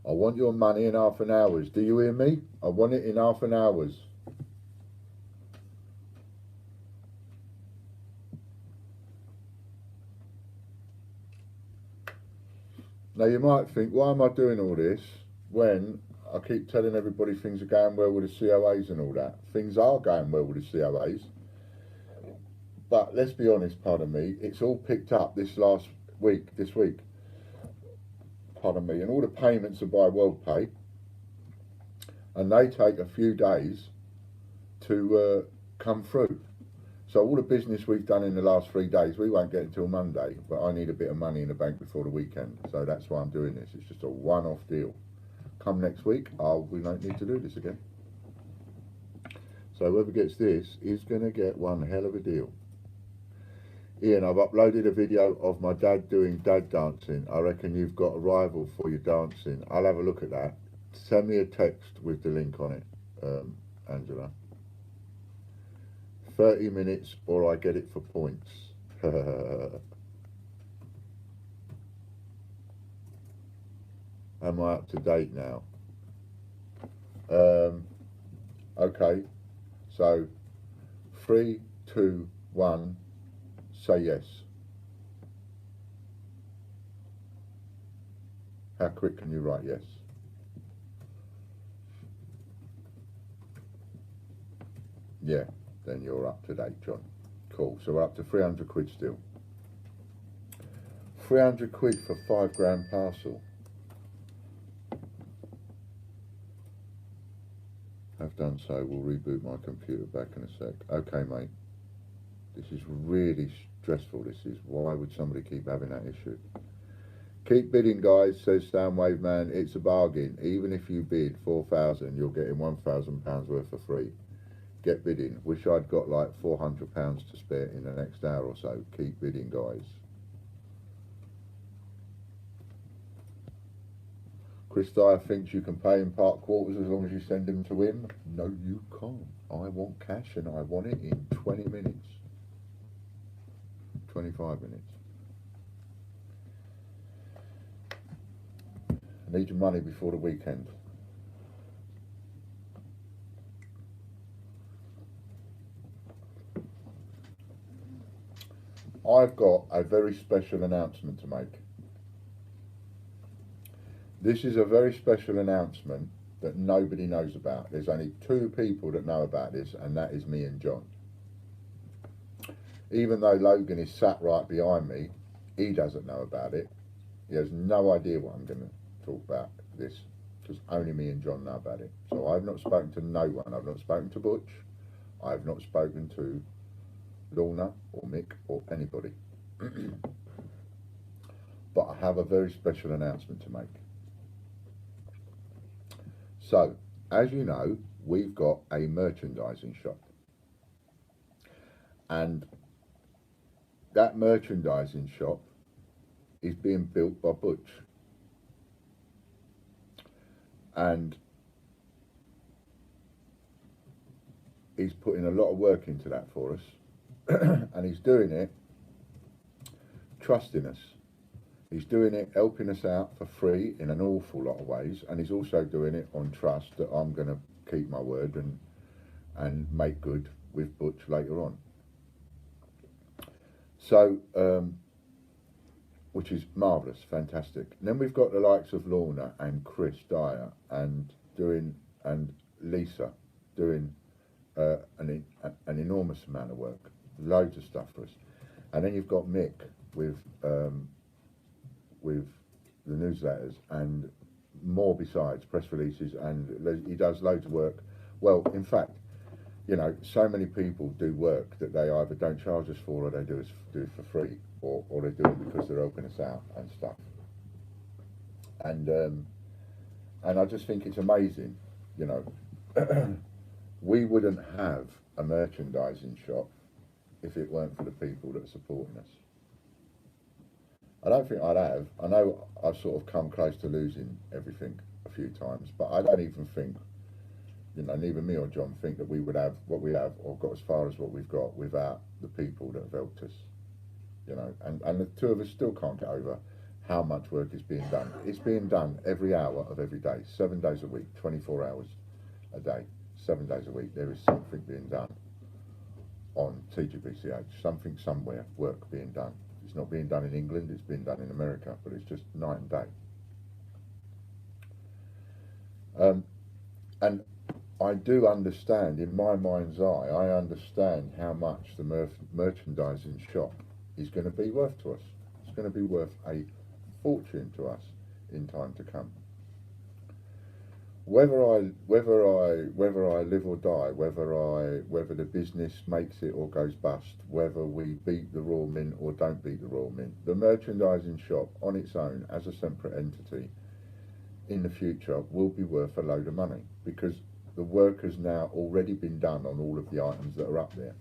I want your money in half an hour's. Do you hear me? I want it in half an hour's. Now you might think, why am I doing all this when I keep telling everybody things are going well with the COAs and all that? Things are going well with the COAs. But let's be honest, pardon me, it's all picked up this week, pardon me, and all the payments are by WorldPay, and they take a few days to come through. So all the business we've done in the last 3 days, we won't get until Monday, but I need a bit of money in the bank before the weekend. So that's why I'm doing this. It's just a one-off deal. Come next week, we don't need to do this again. So whoever gets this is going to get one hell of a deal. Ian, I've uploaded a video of my dad doing dad dancing. I reckon you've got a rival for your dancing. I'll have a look at that. Send me a text with the link on it, Angela. 30 minutes or I get it for points. Am I up to date now? Okay, so 3, 2, 1, say yes. How quick can you write yes? Yeah, then you're up to date, John. Cool, so we're up to 300 quid still. 300 quid for 5 grand parcel. Have done so, we'll reboot my computer back in a sec. Okay, mate. This is really stressful, this is. Why would somebody keep having that issue? Keep bidding, guys, says Soundwave Man. It's a bargain. Even if you bid 4,000, you're getting £1,000 worth for free. Get bidding. Wish I'd got like £400 to spare in the next hour or so. Keep bidding, guys. Chris Dyer thinks you can pay in part quarters as long as you send them to him. No, you can't. I want cash and I want it in 20 minutes. 25 minutes. I need your money before the weekend. I've got a very special announcement to make. This is a very special announcement that nobody knows about. There's only 2 people that know about this, and that is me and John. Even though Logan is sat right behind me, he doesn't know about it. He has no idea what I'm going to talk about this, because only me and John know about it. So I've not spoken to no one. I've not spoken to Butch. I've not spoken to Lorna or Mick or anybody. But I have a very special announcement to make. So, as you know, we've got a merchandising shop. And that merchandising shop is being built by Butch. And he's putting a lot of work into that for us. And he's doing it trusting us. He's doing it, helping us out for free in an awful lot of ways, and he's also doing it on trust that I'm going to keep my word and make good with Butch later on. So, which is marvellous, fantastic. And then we've got the likes of Lorna and Chris Dyer and Lisa doing an enormous amount of work, loads of stuff for us. And then you've got Mick with the newsletters and more besides, press releases, and he does loads of work. Well, in fact, you know, so many people do work that they either don't charge us for or they do it for free, or they do it because they're helping us out and stuff. And I just think it's amazing, you know. We wouldn't have a merchandising shop if it weren't for the people that are supporting us. I don't think I'd have. I know I've sort of come close to losing everything a few times, but I don't even think, you know, neither me or John think that we would have what we have or got as far as what we've got without the people that have helped us, you know. And the two of us still can't get over how much work is being done. It's being done every hour of every day, 7 days a week, 24 hours a day, 7 days a week. There is something being done on TGBCH, something somewhere, work being done. It's not being done in England, it's being done in America, but it's just night and day. And I do understand, in my mind's eye, I understand how much the merchandising shop is going to be worth to us. It's going to be worth a fortune to us in time to come. Whether I live or die, whether the business makes it or goes bust, whether we beat the Royal Mint or don't beat the Royal Mint, the merchandising shop on its own as a separate entity in the future will be worth a load of money, because the work has now already been done on all of the items that are up there.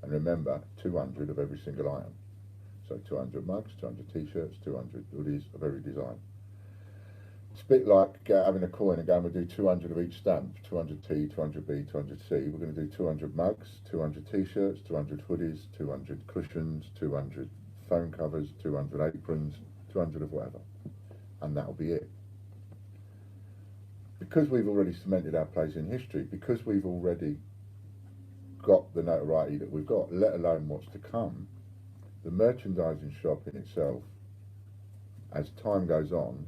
And remember, 200 of every single item. So 200 mugs, 200 t-shirts, 200 hoodies of every design. It's a bit like having a coin and going, we'll do 200 of each stamp, 200T, 200B, 200C. We're going to do 200 mugs, 200 t-shirts, 200 hoodies, 200 cushions, 200 phone covers, 200 aprons, 200 of whatever. And that'll be it. Because we've already cemented our place in history, because we've already got the notoriety that we've got, let alone what's to come, the merchandising shop in itself, as time goes on,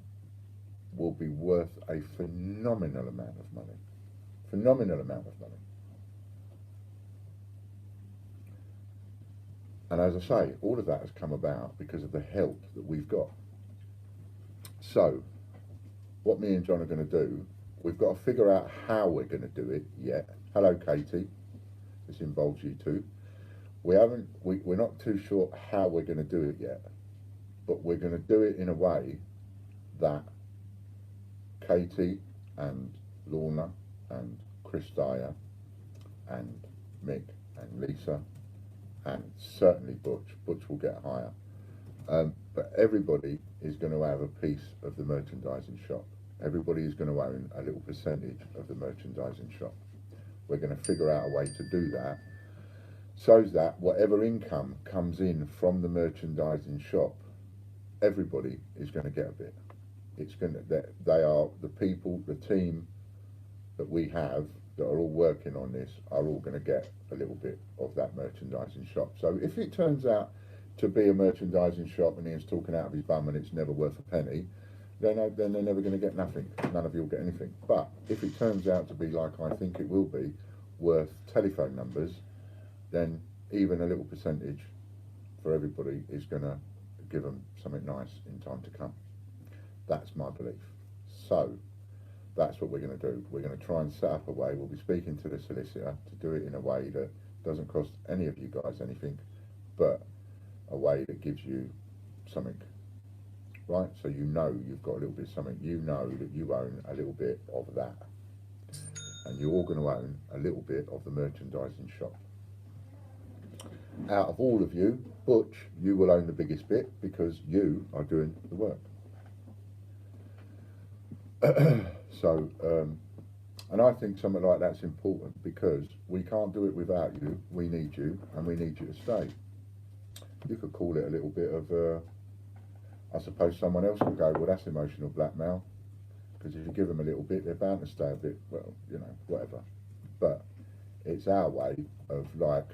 will be worth a phenomenal amount of money. Phenomenal amount of money. And as I say, all of that has come about because of the help that we've got. So, what me and John are going to do, we've got to figure out how we're going to do it yet. Hello, Katie. This involves you too. We're not too sure how we're going to do it yet, but we're going to do it in a way that Katie and Lorna and Chris Dyer and Mick and Lisa and certainly Butch will get higher, but everybody is going to have a piece of the merchandising shop. Everybody is going to own a little percentage of the merchandising shop. We're going to figure out a way to do that so that whatever income comes in from the merchandising shop, everybody is going to get a bit. It's going to, they are the people, the team that we have that are all working on this are all going to get a little bit of that merchandising shop. So if it turns out to be a merchandising shop and Ian's talking out of his bum and it's never worth a penny, then they're never going to get nothing. None of you will get anything. But if it turns out to be like I think it will be, worth telephone numbers, then even a little percentage for everybody is going to give them something nice in time to come. That's my belief. So that's what we're going to do. We're going to try and set up a way. We'll be speaking to the solicitor to do it in a way that doesn't cost any of you guys anything, but a way that gives you something, right? So you know you've got a little bit of something. You know that you own a little bit of that, and you're all going to own a little bit of the merchandising shop. Out of all of you, Butch, you will own the biggest bit because you are doing the work. So, and I think something like that's important because we can't do it without you. We need you, and we need you to stay. You could call it a little bit of I suppose someone else could go, well, that's emotional blackmail, because if you give them a little bit, they're bound to stay a bit, well, you know, whatever. But it's our way of, like,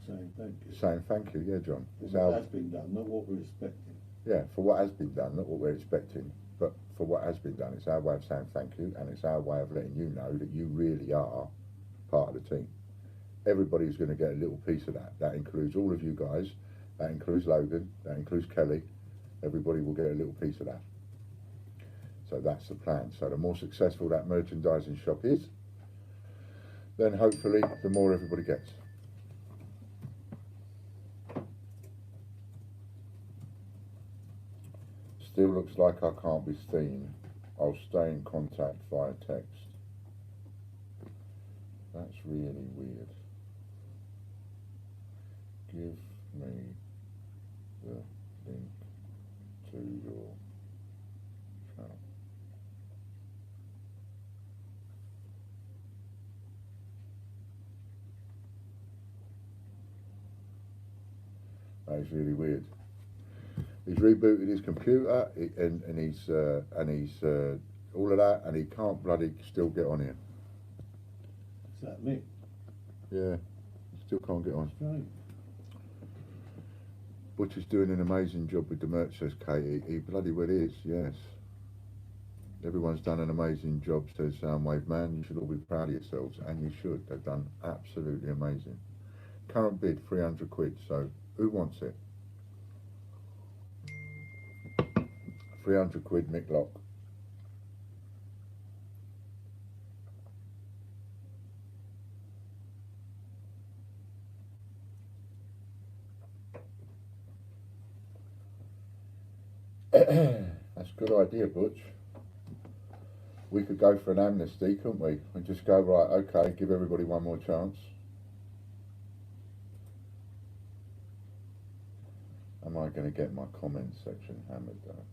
saying thank you. Saying thank you, yeah, John. It's what has been done, not what we're expecting. Yeah, for what has been done, not what we're expecting, but for what has been done. It's our way of saying thank you, and it's our way of letting you know that you really are part of the team. Everybody's going to get a little piece of that. That includes all of you guys, that includes Logan, that includes Kelly. Everybody will get a little piece of that. So that's the plan. So the more successful that merchandising shop is, then hopefully the more everybody gets. Still looks like I can't be seen. I'll stay in contact via text. That's really weird. Give me the link to your channel. That is really weird. He's rebooted his computer and he's all of that, and he can't bloody still get on here. Is that me? Yeah, he still can't get on. Right. Butcher's doing an amazing job with the merch, says Katie. He bloody well is, yes. Everyone's done an amazing job, says Soundwave Man. You should all be proud of yourselves, and you should. They've done absolutely amazing. Current bid, 300 quid, so who wants it? 300 quid, Mick Lock. That's a good idea, Butch. We could go for an amnesty, couldn't we? And just go, right, okay, give everybody one more chance. Am I going to get my comments section hammered though?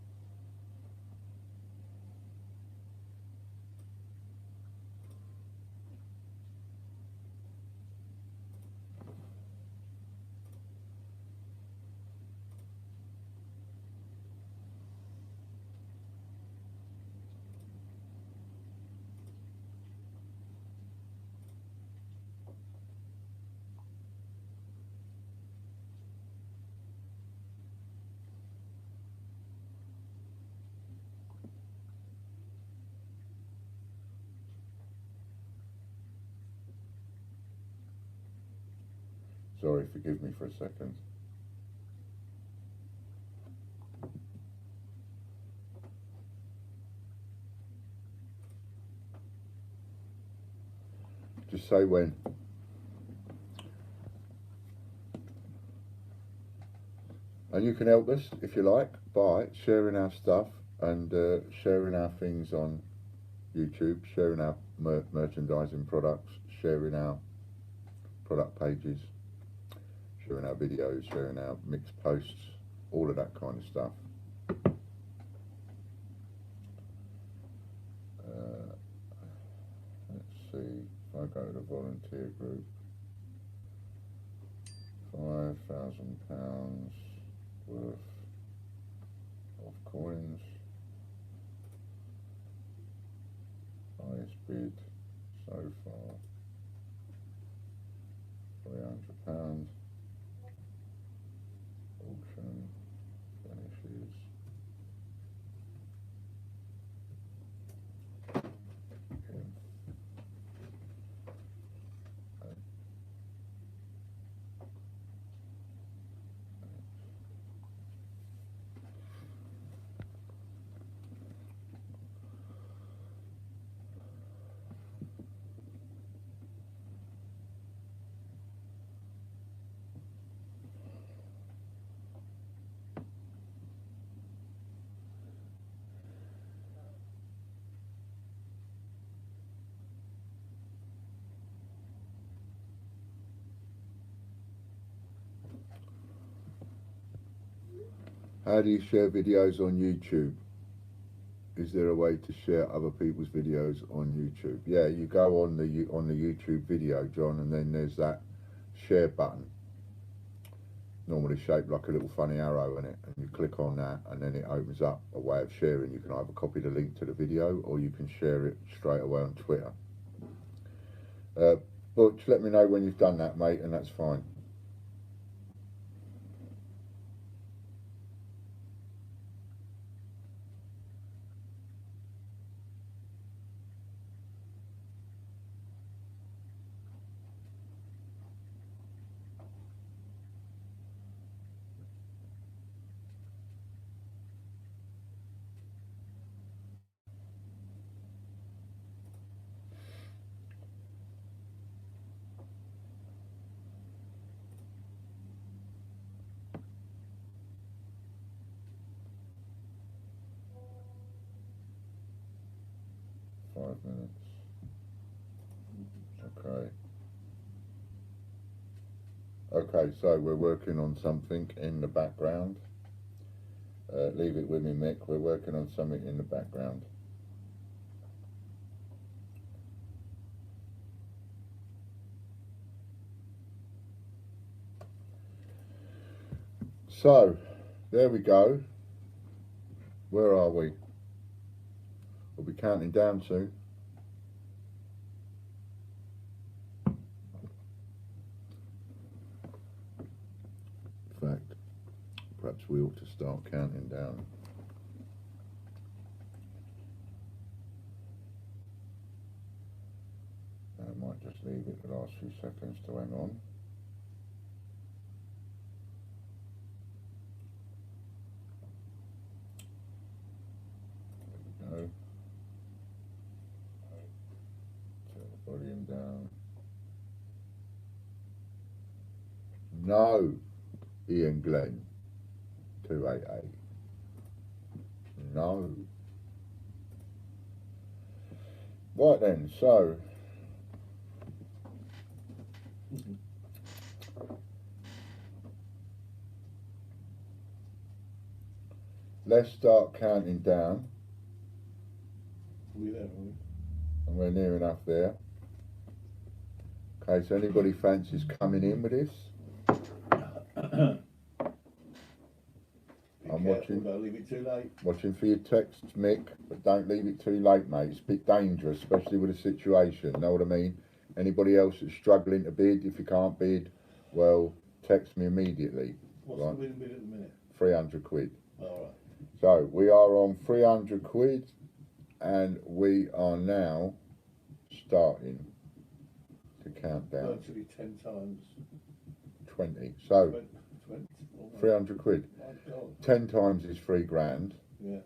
Sorry, forgive me for a second. Just say when. And you can help us, if you like, by sharing our stuff and sharing our things on YouTube, sharing our merchandising products, sharing our product pages, sharing our videos, sharing our mixed posts, all of that kind of stuff. Let's see, if I go to the volunteer group, £5,000 worth of coins, highest bid so far, £300. Auction finishes. How do you share videos on YouTube? Is there a way to share other people's videos on YouTube? Yeah, you go on the YouTube video, John, and then there's that share button. normally shaped like a little funny arrow in it, and you click on that and then it opens up a way of sharing. You can either copy the link to the video or you can share it straight away on Twitter. Butch, let me know when you've done that, mate, and that's fine. Minutes. Okay. Okay, so we're working on something in the background. Leave it with me, Mick. We're working on something in the background. So, there we go. Where are we? We'll be counting down soon. In fact, perhaps we ought to start counting down. I might just leave it the last few seconds to hang on. There we go. Turn the volume down. No, Ian Glenn, 288. No. Right then, so let's start counting down. We there, are we? And we're near enough there. Okay, so anybody fancies coming in with this? I'm watching. Don't leave it too late. Watching for your texts, Mick, but don't leave it too late, mate. It's a bit dangerous, especially with the situation. Know what I mean? Anybody else that's struggling to bid, if you can't bid, well, text me immediately. What's the winning bid at the minute? 300 quid. All right. So we are on 300 quid, and we are now starting to count down. Virtually 10 times. 20. So 20. 300 quid. 10 times is 3 grand. Yeah.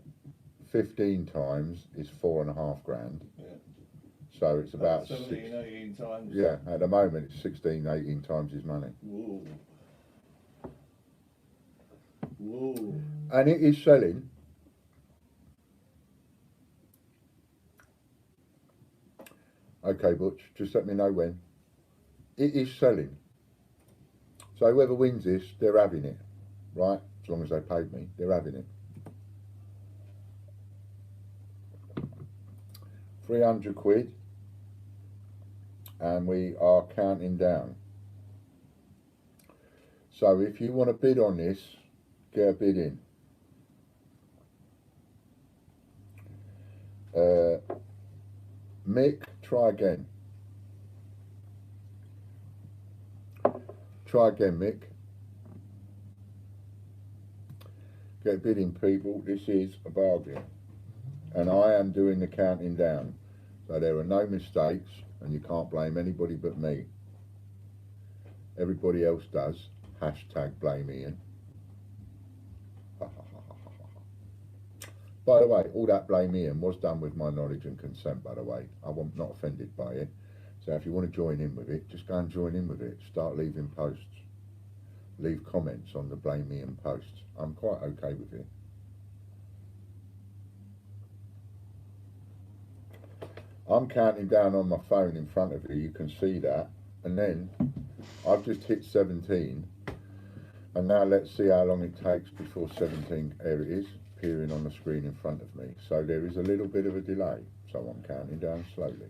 15 times is 4.5 grand. Yeah. So it's about 17, 18 times. Yeah, at the moment it's 16, 18 times his money. Whoa. Whoa. And it is selling. Okay, Butch, just let me know when. It is selling. So whoever wins this, they're having it, right? As long as they paid me, they're having it. 300 quid. And we are counting down. So if you want to bid on this, get a bid in. Mick, try again. Try again, Mick. Get bidding, people. This is a bargain. And I am doing the counting down. So there are no mistakes, and you can't blame anybody but me. Everybody else does. Hashtag blame Ian. By the way, all that blame Ian was done with my knowledge and consent, by the way. I'm not offended by it. So if you want to join in with it, just go and join in with it. Start leaving posts. Leave comments on the blame Ian posts. I'm quite okay with it. I'm counting down on my phone in front of you, you can see that. And then I've just hit 17. And now let's see how long it takes before 17, there it is, appearing on the screen in front of me. So there is a little bit of a delay. So I'm counting down slowly.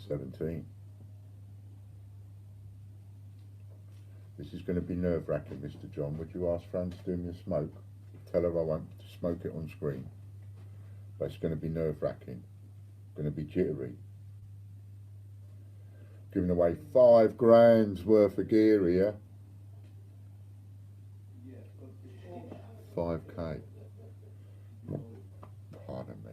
17. This is going to be nerve-wracking, Mr. John. Would you ask Fran to do me a smoke? Tell her I won't smoke it on screen. But it's going to be nerve-wracking. Going to be jittery. Giving away £5 worth of gear here. 5k. Pardon me.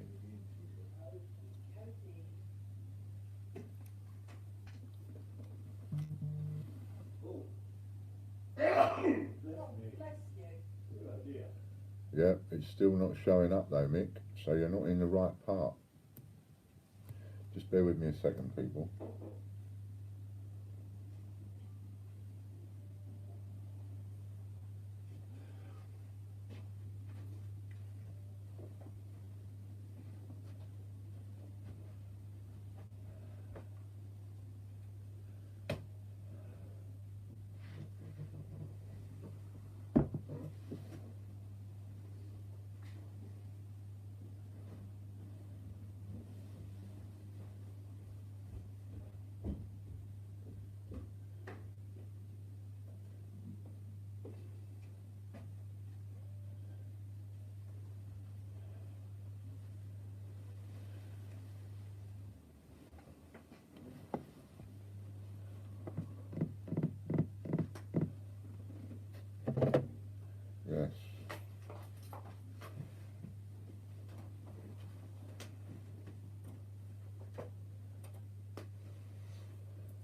Yeah, it's still not showing up though, Mick, so you're not in the right part. Just bear with me a second, people. Yes.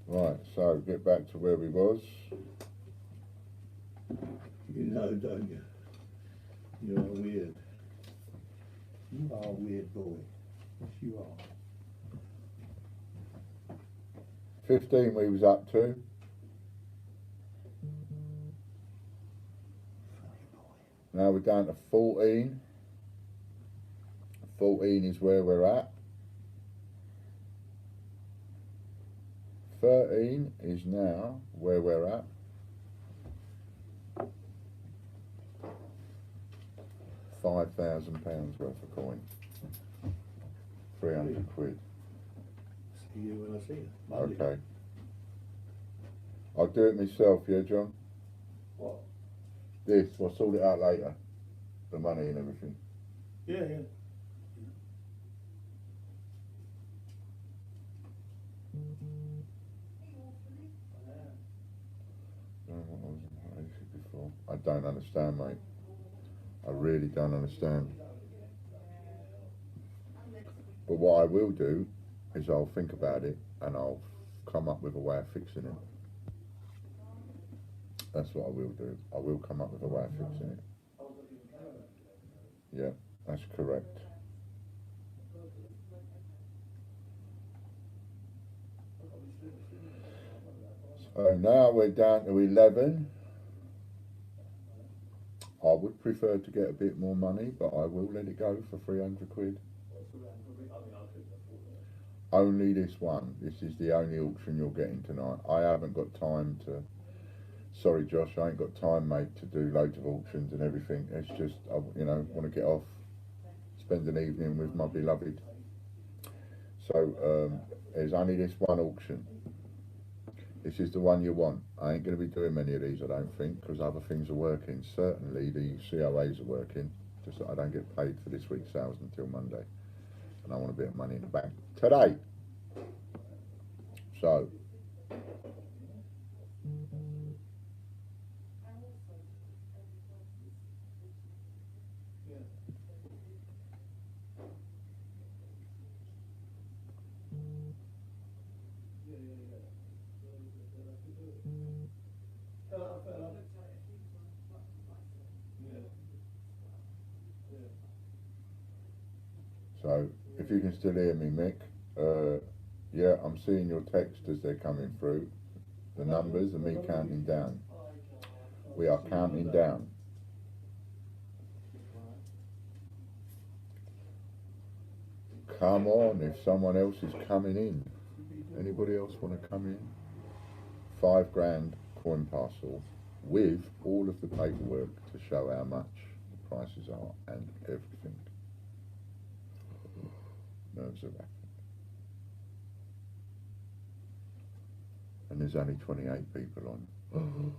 Right, so get back to where we was. You know, don't you? You're weird. You are a weird boy. Yes, you are. 15 we was up to. Now we're down to 14. 14 is where we're at. 13 is now where we're at. £5,000 worth of coin. 300 quid. See you when I see you. Monday. Okay. I'll do it myself, yeah, John? What? This, we'll sort it out later. The money and everything. Yeah, yeah. Before. I don't understand, mate. I really don't understand. But what I will do is I'll think about it and I'll come up with a way of fixing it. That's what I will do. I will come up with a way of fixing it. Yeah, that's correct. So now we're down to 11. I would prefer to get a bit more money, but I will let it go for 300 quid. Only this one. This is the only auction you're getting tonight. I haven't got time to... Sorry, Josh, I ain't got time, mate, to do loads of auctions and everything. It's just, I, you know, want to get off, spend an evening with my beloved. So, there's only this one auction. This is the one you want. I ain't going to be doing many of these, I don't think, because other things are working. Certainly the COAs are working, just that I don't get paid for this week's sales until Monday. And I want a bit of money in the bank today. So, so if you can still hear me, Mick, yeah, I'm seeing your text as they're coming through. The numbers and me counting down. We are counting down. Come on, if someone else is coming in. Anybody else want to come in? £5 coin parcel with all of the paperwork to show how much the prices are and everything. Nerves are back. And there's only 28 people on.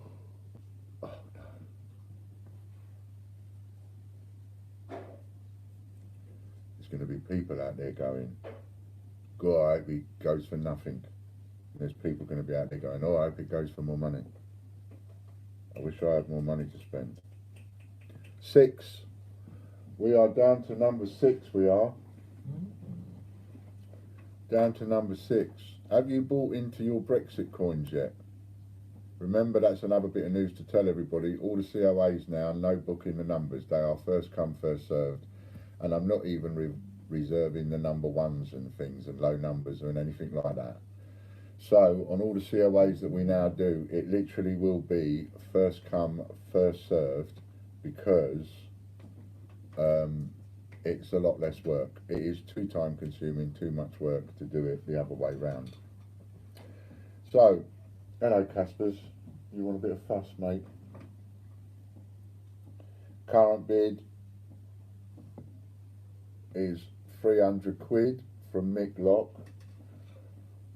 going to be people out there going, God, I hope he goes for nothing. There's people going to be out there going, oh, I hope it goes for more money. I wish I had more money to spend. 6. We are down to number 6, we are. Down to number 6. Have you bought into your Brexit coins yet? Remember, that's another bit of news to tell everybody. All the COAs now, no booking the numbers. They are first come, first served. And I'm not even reserving the number 1s and things and low numbers and anything like that. So on all the COAs that we now do, it literally will be first come, first served, because it's a lot less work. It is too time consuming, too much work to do it the other way round. So, hello Caspers, you want a bit of fuss, mate? Current bid is 300 quid from Mick Lock.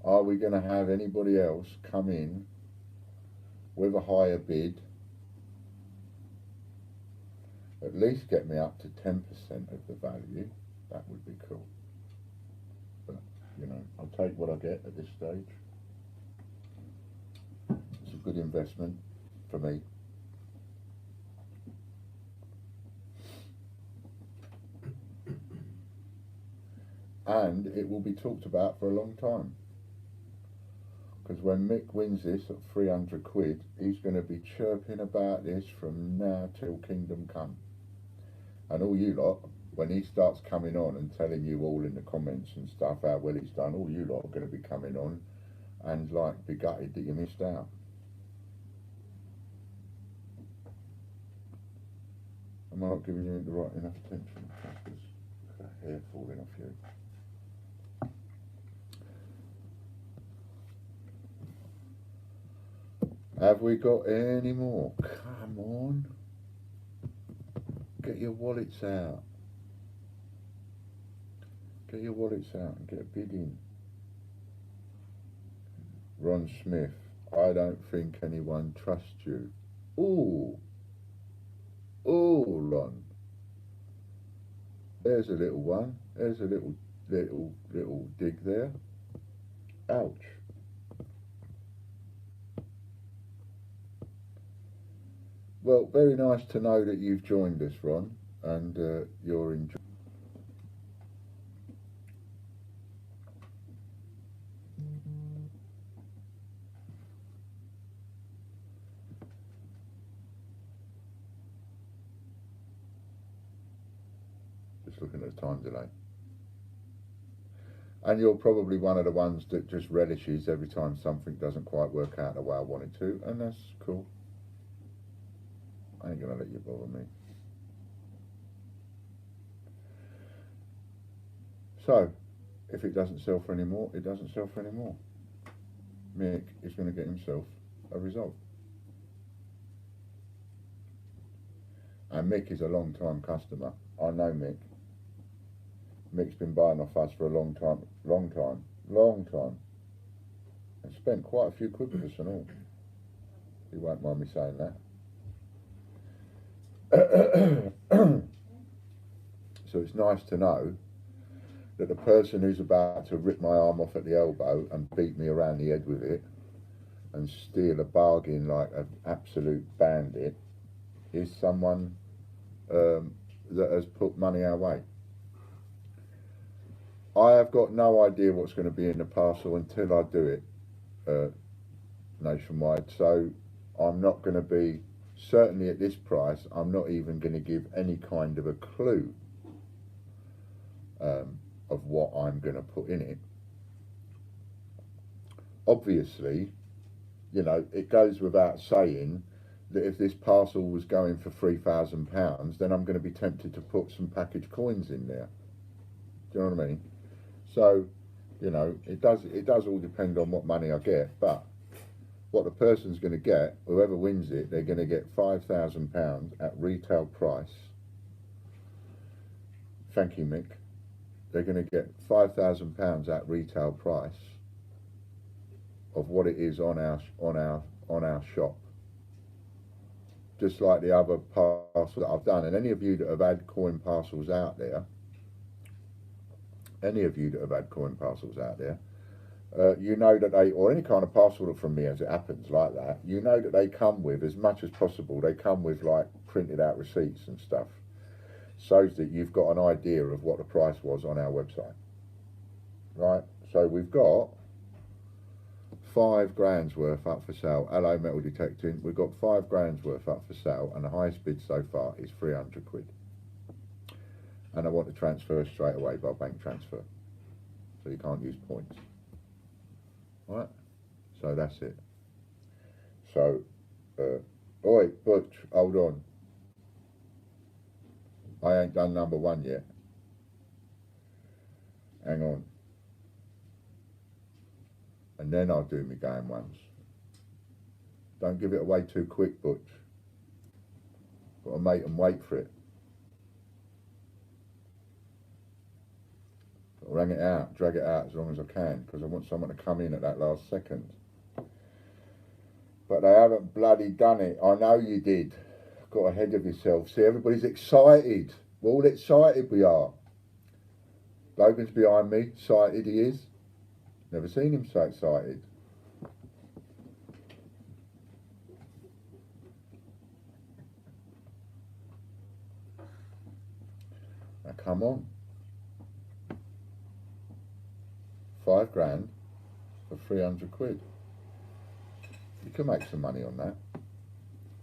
Are we going to have anybody else come in with a higher bid? At least get me up to 10% of the value. That would be cool. But, you know, I'll take what I get at this stage. It's a good investment for me. And it will be talked about for a long time. Because when Mick wins this at 300 quid, he's going to be chirping about this from now till kingdom come. And all you lot, when he starts coming on and telling you all in the comments and stuff how well he's done, all you lot are going to be coming on and like be gutted that you missed out. Am I not giving you the right enough attention? Look at that hair falling off you. Have we got any more? Come on. Get your wallets out. Get your wallets out and get a bid in. Ron Smith, I don't think anyone trusts you. Ooh. Ooh, Ron. There's a little one. There's a little dig there. Ouch. Well, very nice to know that you've joined us, Ron, and you're enjoying. Just looking at the time delay. And you're probably one of the ones that just relishes every time something doesn't quite work out the way I want it to, and that's cool. I ain't gonna let you bother me. So, if it doesn't sell for any more, it doesn't sell for any more. Mick is going to get himself a result. And Mick is a long-time customer. I know Mick. Mick's been buying off us for a long time. And spent quite a few quid with us and all. You won't mind me saying that. So it's nice to know that the person who's about to rip my arm off at the elbow and beat me around the head with it and steal a bargain like an absolute bandit is someone that has put money our way. I have got no idea what's going to be in the parcel until I do it nationwide, so I'm not going to be, certainly at this price, I'm not even going to give any kind of a clue of what I'm going to put in it. Obviously, you know, it goes without saying that if this parcel was going for £3,000, then I'm going to be tempted to put some packaged coins in there. Do you know what I mean? So, you know, it does all depend on what money I get, but what the person's going to get, whoever wins it, they're going to get £5,000 at retail price. Thank you, Mick. They're going to get £5,000 at retail price of what it is on our shop. Just like the other parcel that I've done, and any of you that have had coin parcels out there, any of you that have had coin parcels out there, you know that they, or any kind of parcel from me as it happens like that, you know that they come with, as much as possible, they come with like printed out receipts and stuff, so that you've got an idea of what the price was on our website. Right, so we've got £5,000 worth up for sale. Hello, metal detecting. We've got £5,000 worth up for sale, and the highest bid so far is £300. And I want to transfer straight away by bank transfer, so you can't use points. Right, so that's it. So, oi, Butch, hold on. I ain't done number 1 yet. Hang on. And then I'll do me going ones. Don't give it away too quick, Butch. Got to make them wait for it. Got to wring it out, drag it out as long as I can, because I want someone to come in at that last second. But they haven't bloody done it. I know you did. Got ahead of yourself. See, everybody's excited. We're all excited, we are. Logan's behind me, excited he is. Never seen him so excited. Now come on. £5,000 for £300. You can make some money on that.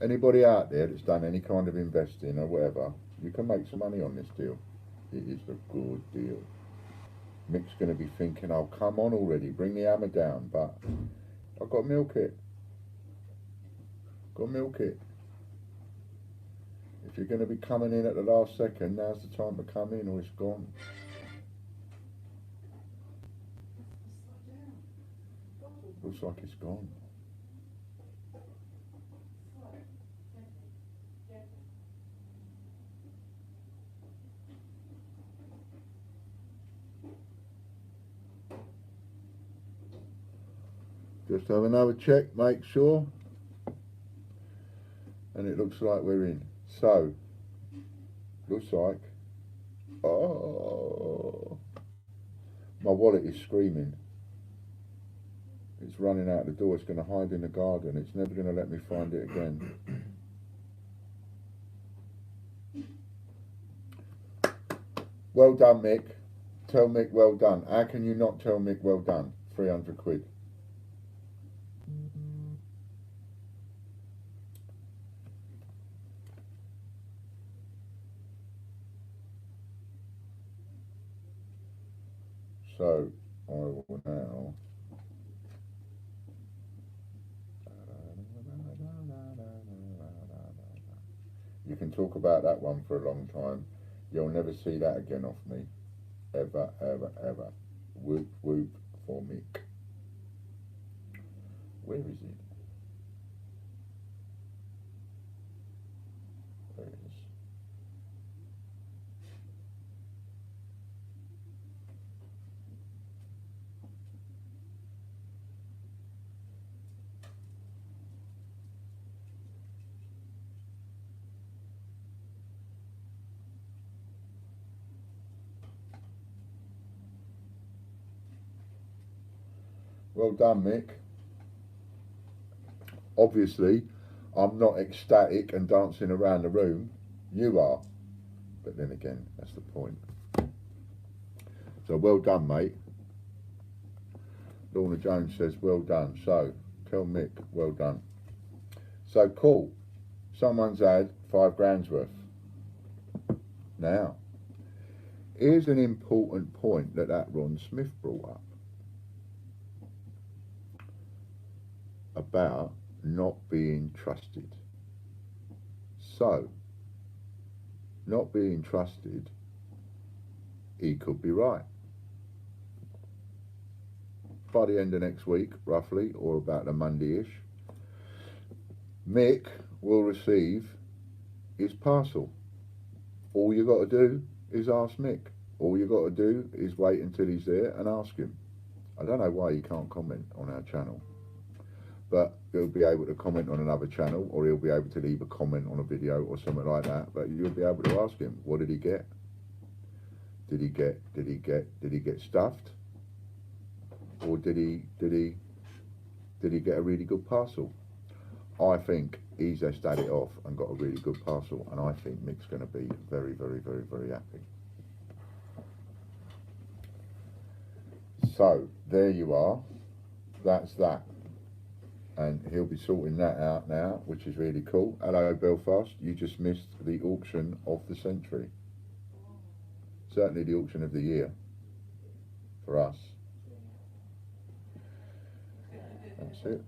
Anybody out there that's done any kind of investing or whatever, you can make some money on this deal. It is a good deal. Mick's going to be thinking, oh, come on already, bring the hammer down, but I've got to milk it. Got to milk it. If you're going to be coming in at the last second, now's the time to come in or it's gone. Looks like it's gone. Just have another check, make sure. And it looks like we're in. So, looks like, oh, my wallet is screaming. It's running out the door, it's going to hide in the garden. It's never going to let me find it again. Well done, Mick. Tell Mick well done. How can you not tell Mick well done? £300. So, I will now you can talk about that one for a long time. You'll never see that again off me. Ever, ever, ever. Whoop, whoop for Mick. Where is it? There it is. Well done, Mick. Obviously, I'm not ecstatic and dancing around the room. You are. But then again, that's the point. So well done, mate. Lorna Jones says, well done. So, tell Mick, well done. So, cool. Someone's had £5,000 worth. Now, here's an important point that Ron Smith brought up. About not being trusted. So, not being trusted, he could be right. By the end of next week, roughly, or about a Monday-ish, Mick will receive his parcel. All you got to do is ask Mick. All you got to do is wait until he's there and ask him. I don't know why he can't comment on our channel, but he'll be able to comment on another channel, or he'll be able to leave a comment on a video or something like that. But you'll be able to ask him, what did he get? Did he get stuffed, or did he get a really good parcel? I think he's just had it off and got a really good parcel, and I think Mick's going to be very, very, very, very happy. So there you are. That's that, and he'll be sorting that out now, which is really cool. Hello Belfast, you just missed the auction of the century. Certainly the auction of the year for us. That's it.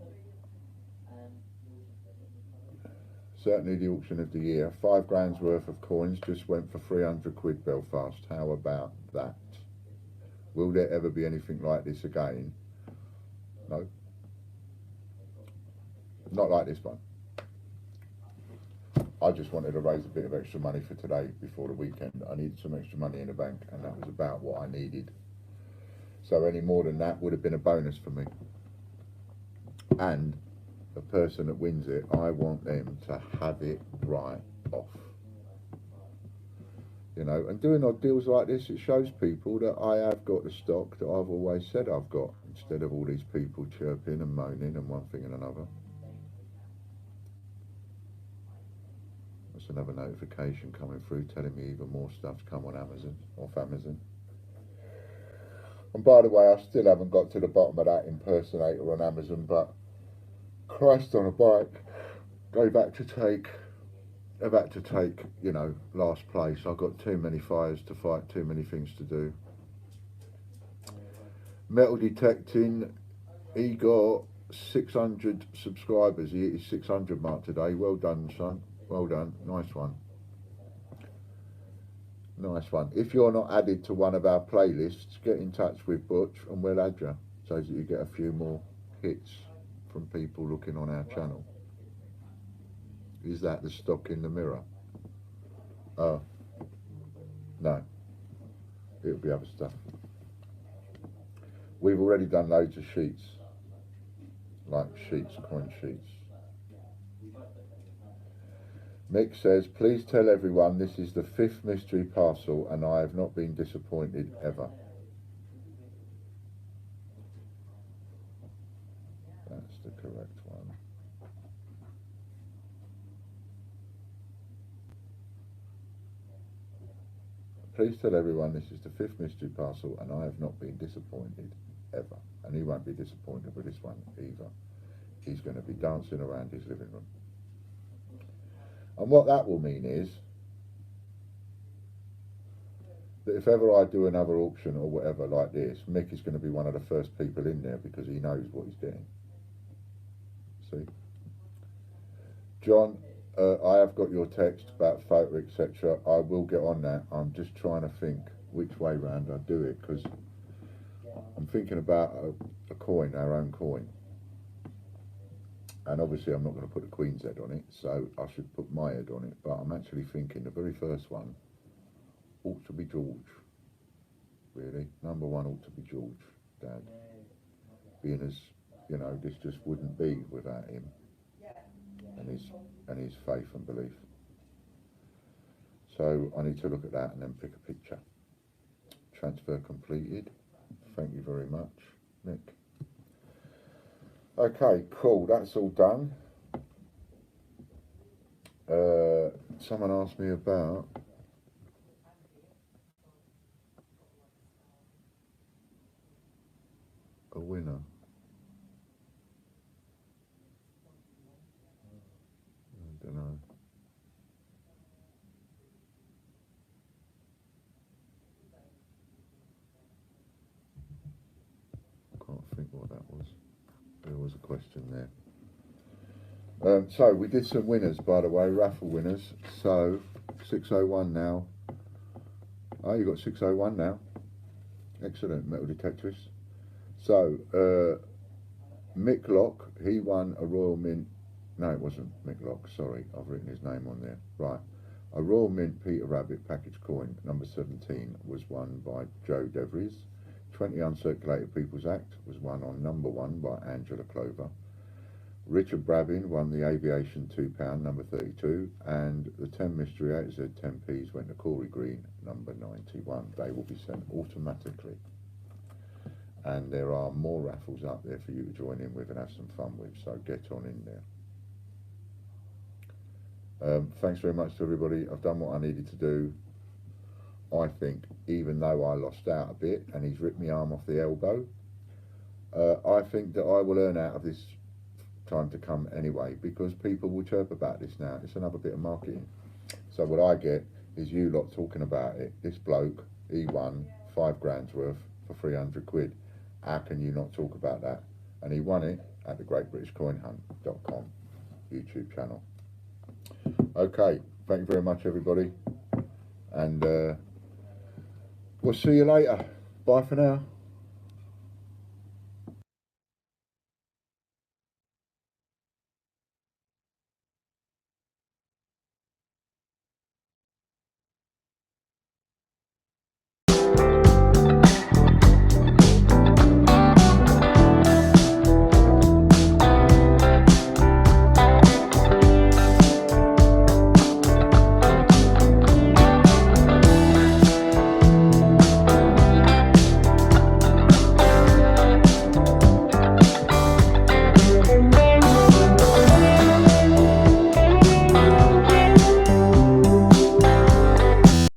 Certainly the auction of the year. 5 grand's worth of coins just went for 300 quid, Belfast. How about that? Will there ever be anything like this again? No. Not like this one. I just wanted to raise a bit of extra money for today before the weekend. I needed some extra money in the bank, and that was about what I needed. So any more than that would have been a bonus for me. And the person that wins it, I want them to have it right off. You know, and doing odd deals like this, it shows people that I have got the stock that I've always said I've got, instead of all these people chirping and moaning and one thing and another. That's another notification coming through telling me even more stuff's come on Amazon, off Amazon. And by the way, I still haven't got to the bottom of that impersonator on Amazon, but Christ on a bike, I've had to take, you know, last place. I've got too many fires to fight, too many things to do. Metal detecting, he got 600 subscribers. He hit his 600 mark today. Well done, son. Well done. Nice one. Nice one. If you're not added to one of our playlists, get in touch with Butch and we'll add you, so that you get a few more hits from people looking on our channel. Is that the stock in the mirror? Oh, no. It'll be other stuff. We've already done loads of sheets, like sheets, coin sheets. Mick says, please tell everyone this is the 5th mystery parcel and I have not been disappointed ever. That's the correct one. Please tell everyone this is the 5th mystery parcel and I have not been disappointed ever. And he won't be disappointed with this one either. He's going to be dancing around his living room. And what that will mean is that if ever I do another auction or whatever like this, Mick is going to be one of the first people in there because he knows what he's getting. See? John, I have got your text about photo, etc. I will get on that. I'm just trying to think which way round I do it, because I'm thinking about a coin, our own coin. And obviously I'm not going to put the Queen's head on it, so I should put my head on it. But I'm actually thinking the very first one ought to be George. Really, number 1 ought to be George, Dad. Being as, you know, this just wouldn't be without him and his faith and belief. So I need to look at that and then pick a picture. Transfer completed. Thank you very much, Nick. Okay, cool, that's all done. Someone asked me about a winner. I don't know. Can't think what that was. There was a question there. So we did some winners, by the way, raffle winners. So 601 now. Oh, you got 601 now. Excellent, metal detectorist. So Mick Lock, he won a Royal Mint. No, it wasn't Mick Lock. Sorry, I've written his name on there. Right, a Royal Mint Peter Rabbit package coin, number 17, was won by Joe Devries. 20 Uncirculated People's Act was won on number 1 by Angela Clover. Richard Brabbin won the Aviation £2 number 32, and the 10 Mystery 8Z 10p's went to Corey Green number 91. They will be sent automatically. And there are more raffles up there for you to join in with and have some fun with, so get on in there. Thanks very much to everybody. I've done what I needed to do. I think, even though I lost out a bit and he's ripped my arm off the elbow, I think that I will earn out of this time to come anyway, because people will chirp about this now. It's another bit of marketing. So what I get is you lot talking about it. This bloke, he won 5 grand's worth for 300 quid. How can you not talk about that? And he won it at the GreatBritishCoinHunt.com YouTube channel. Okay, thank you very much, everybody, and we'll see you later. Bye for now.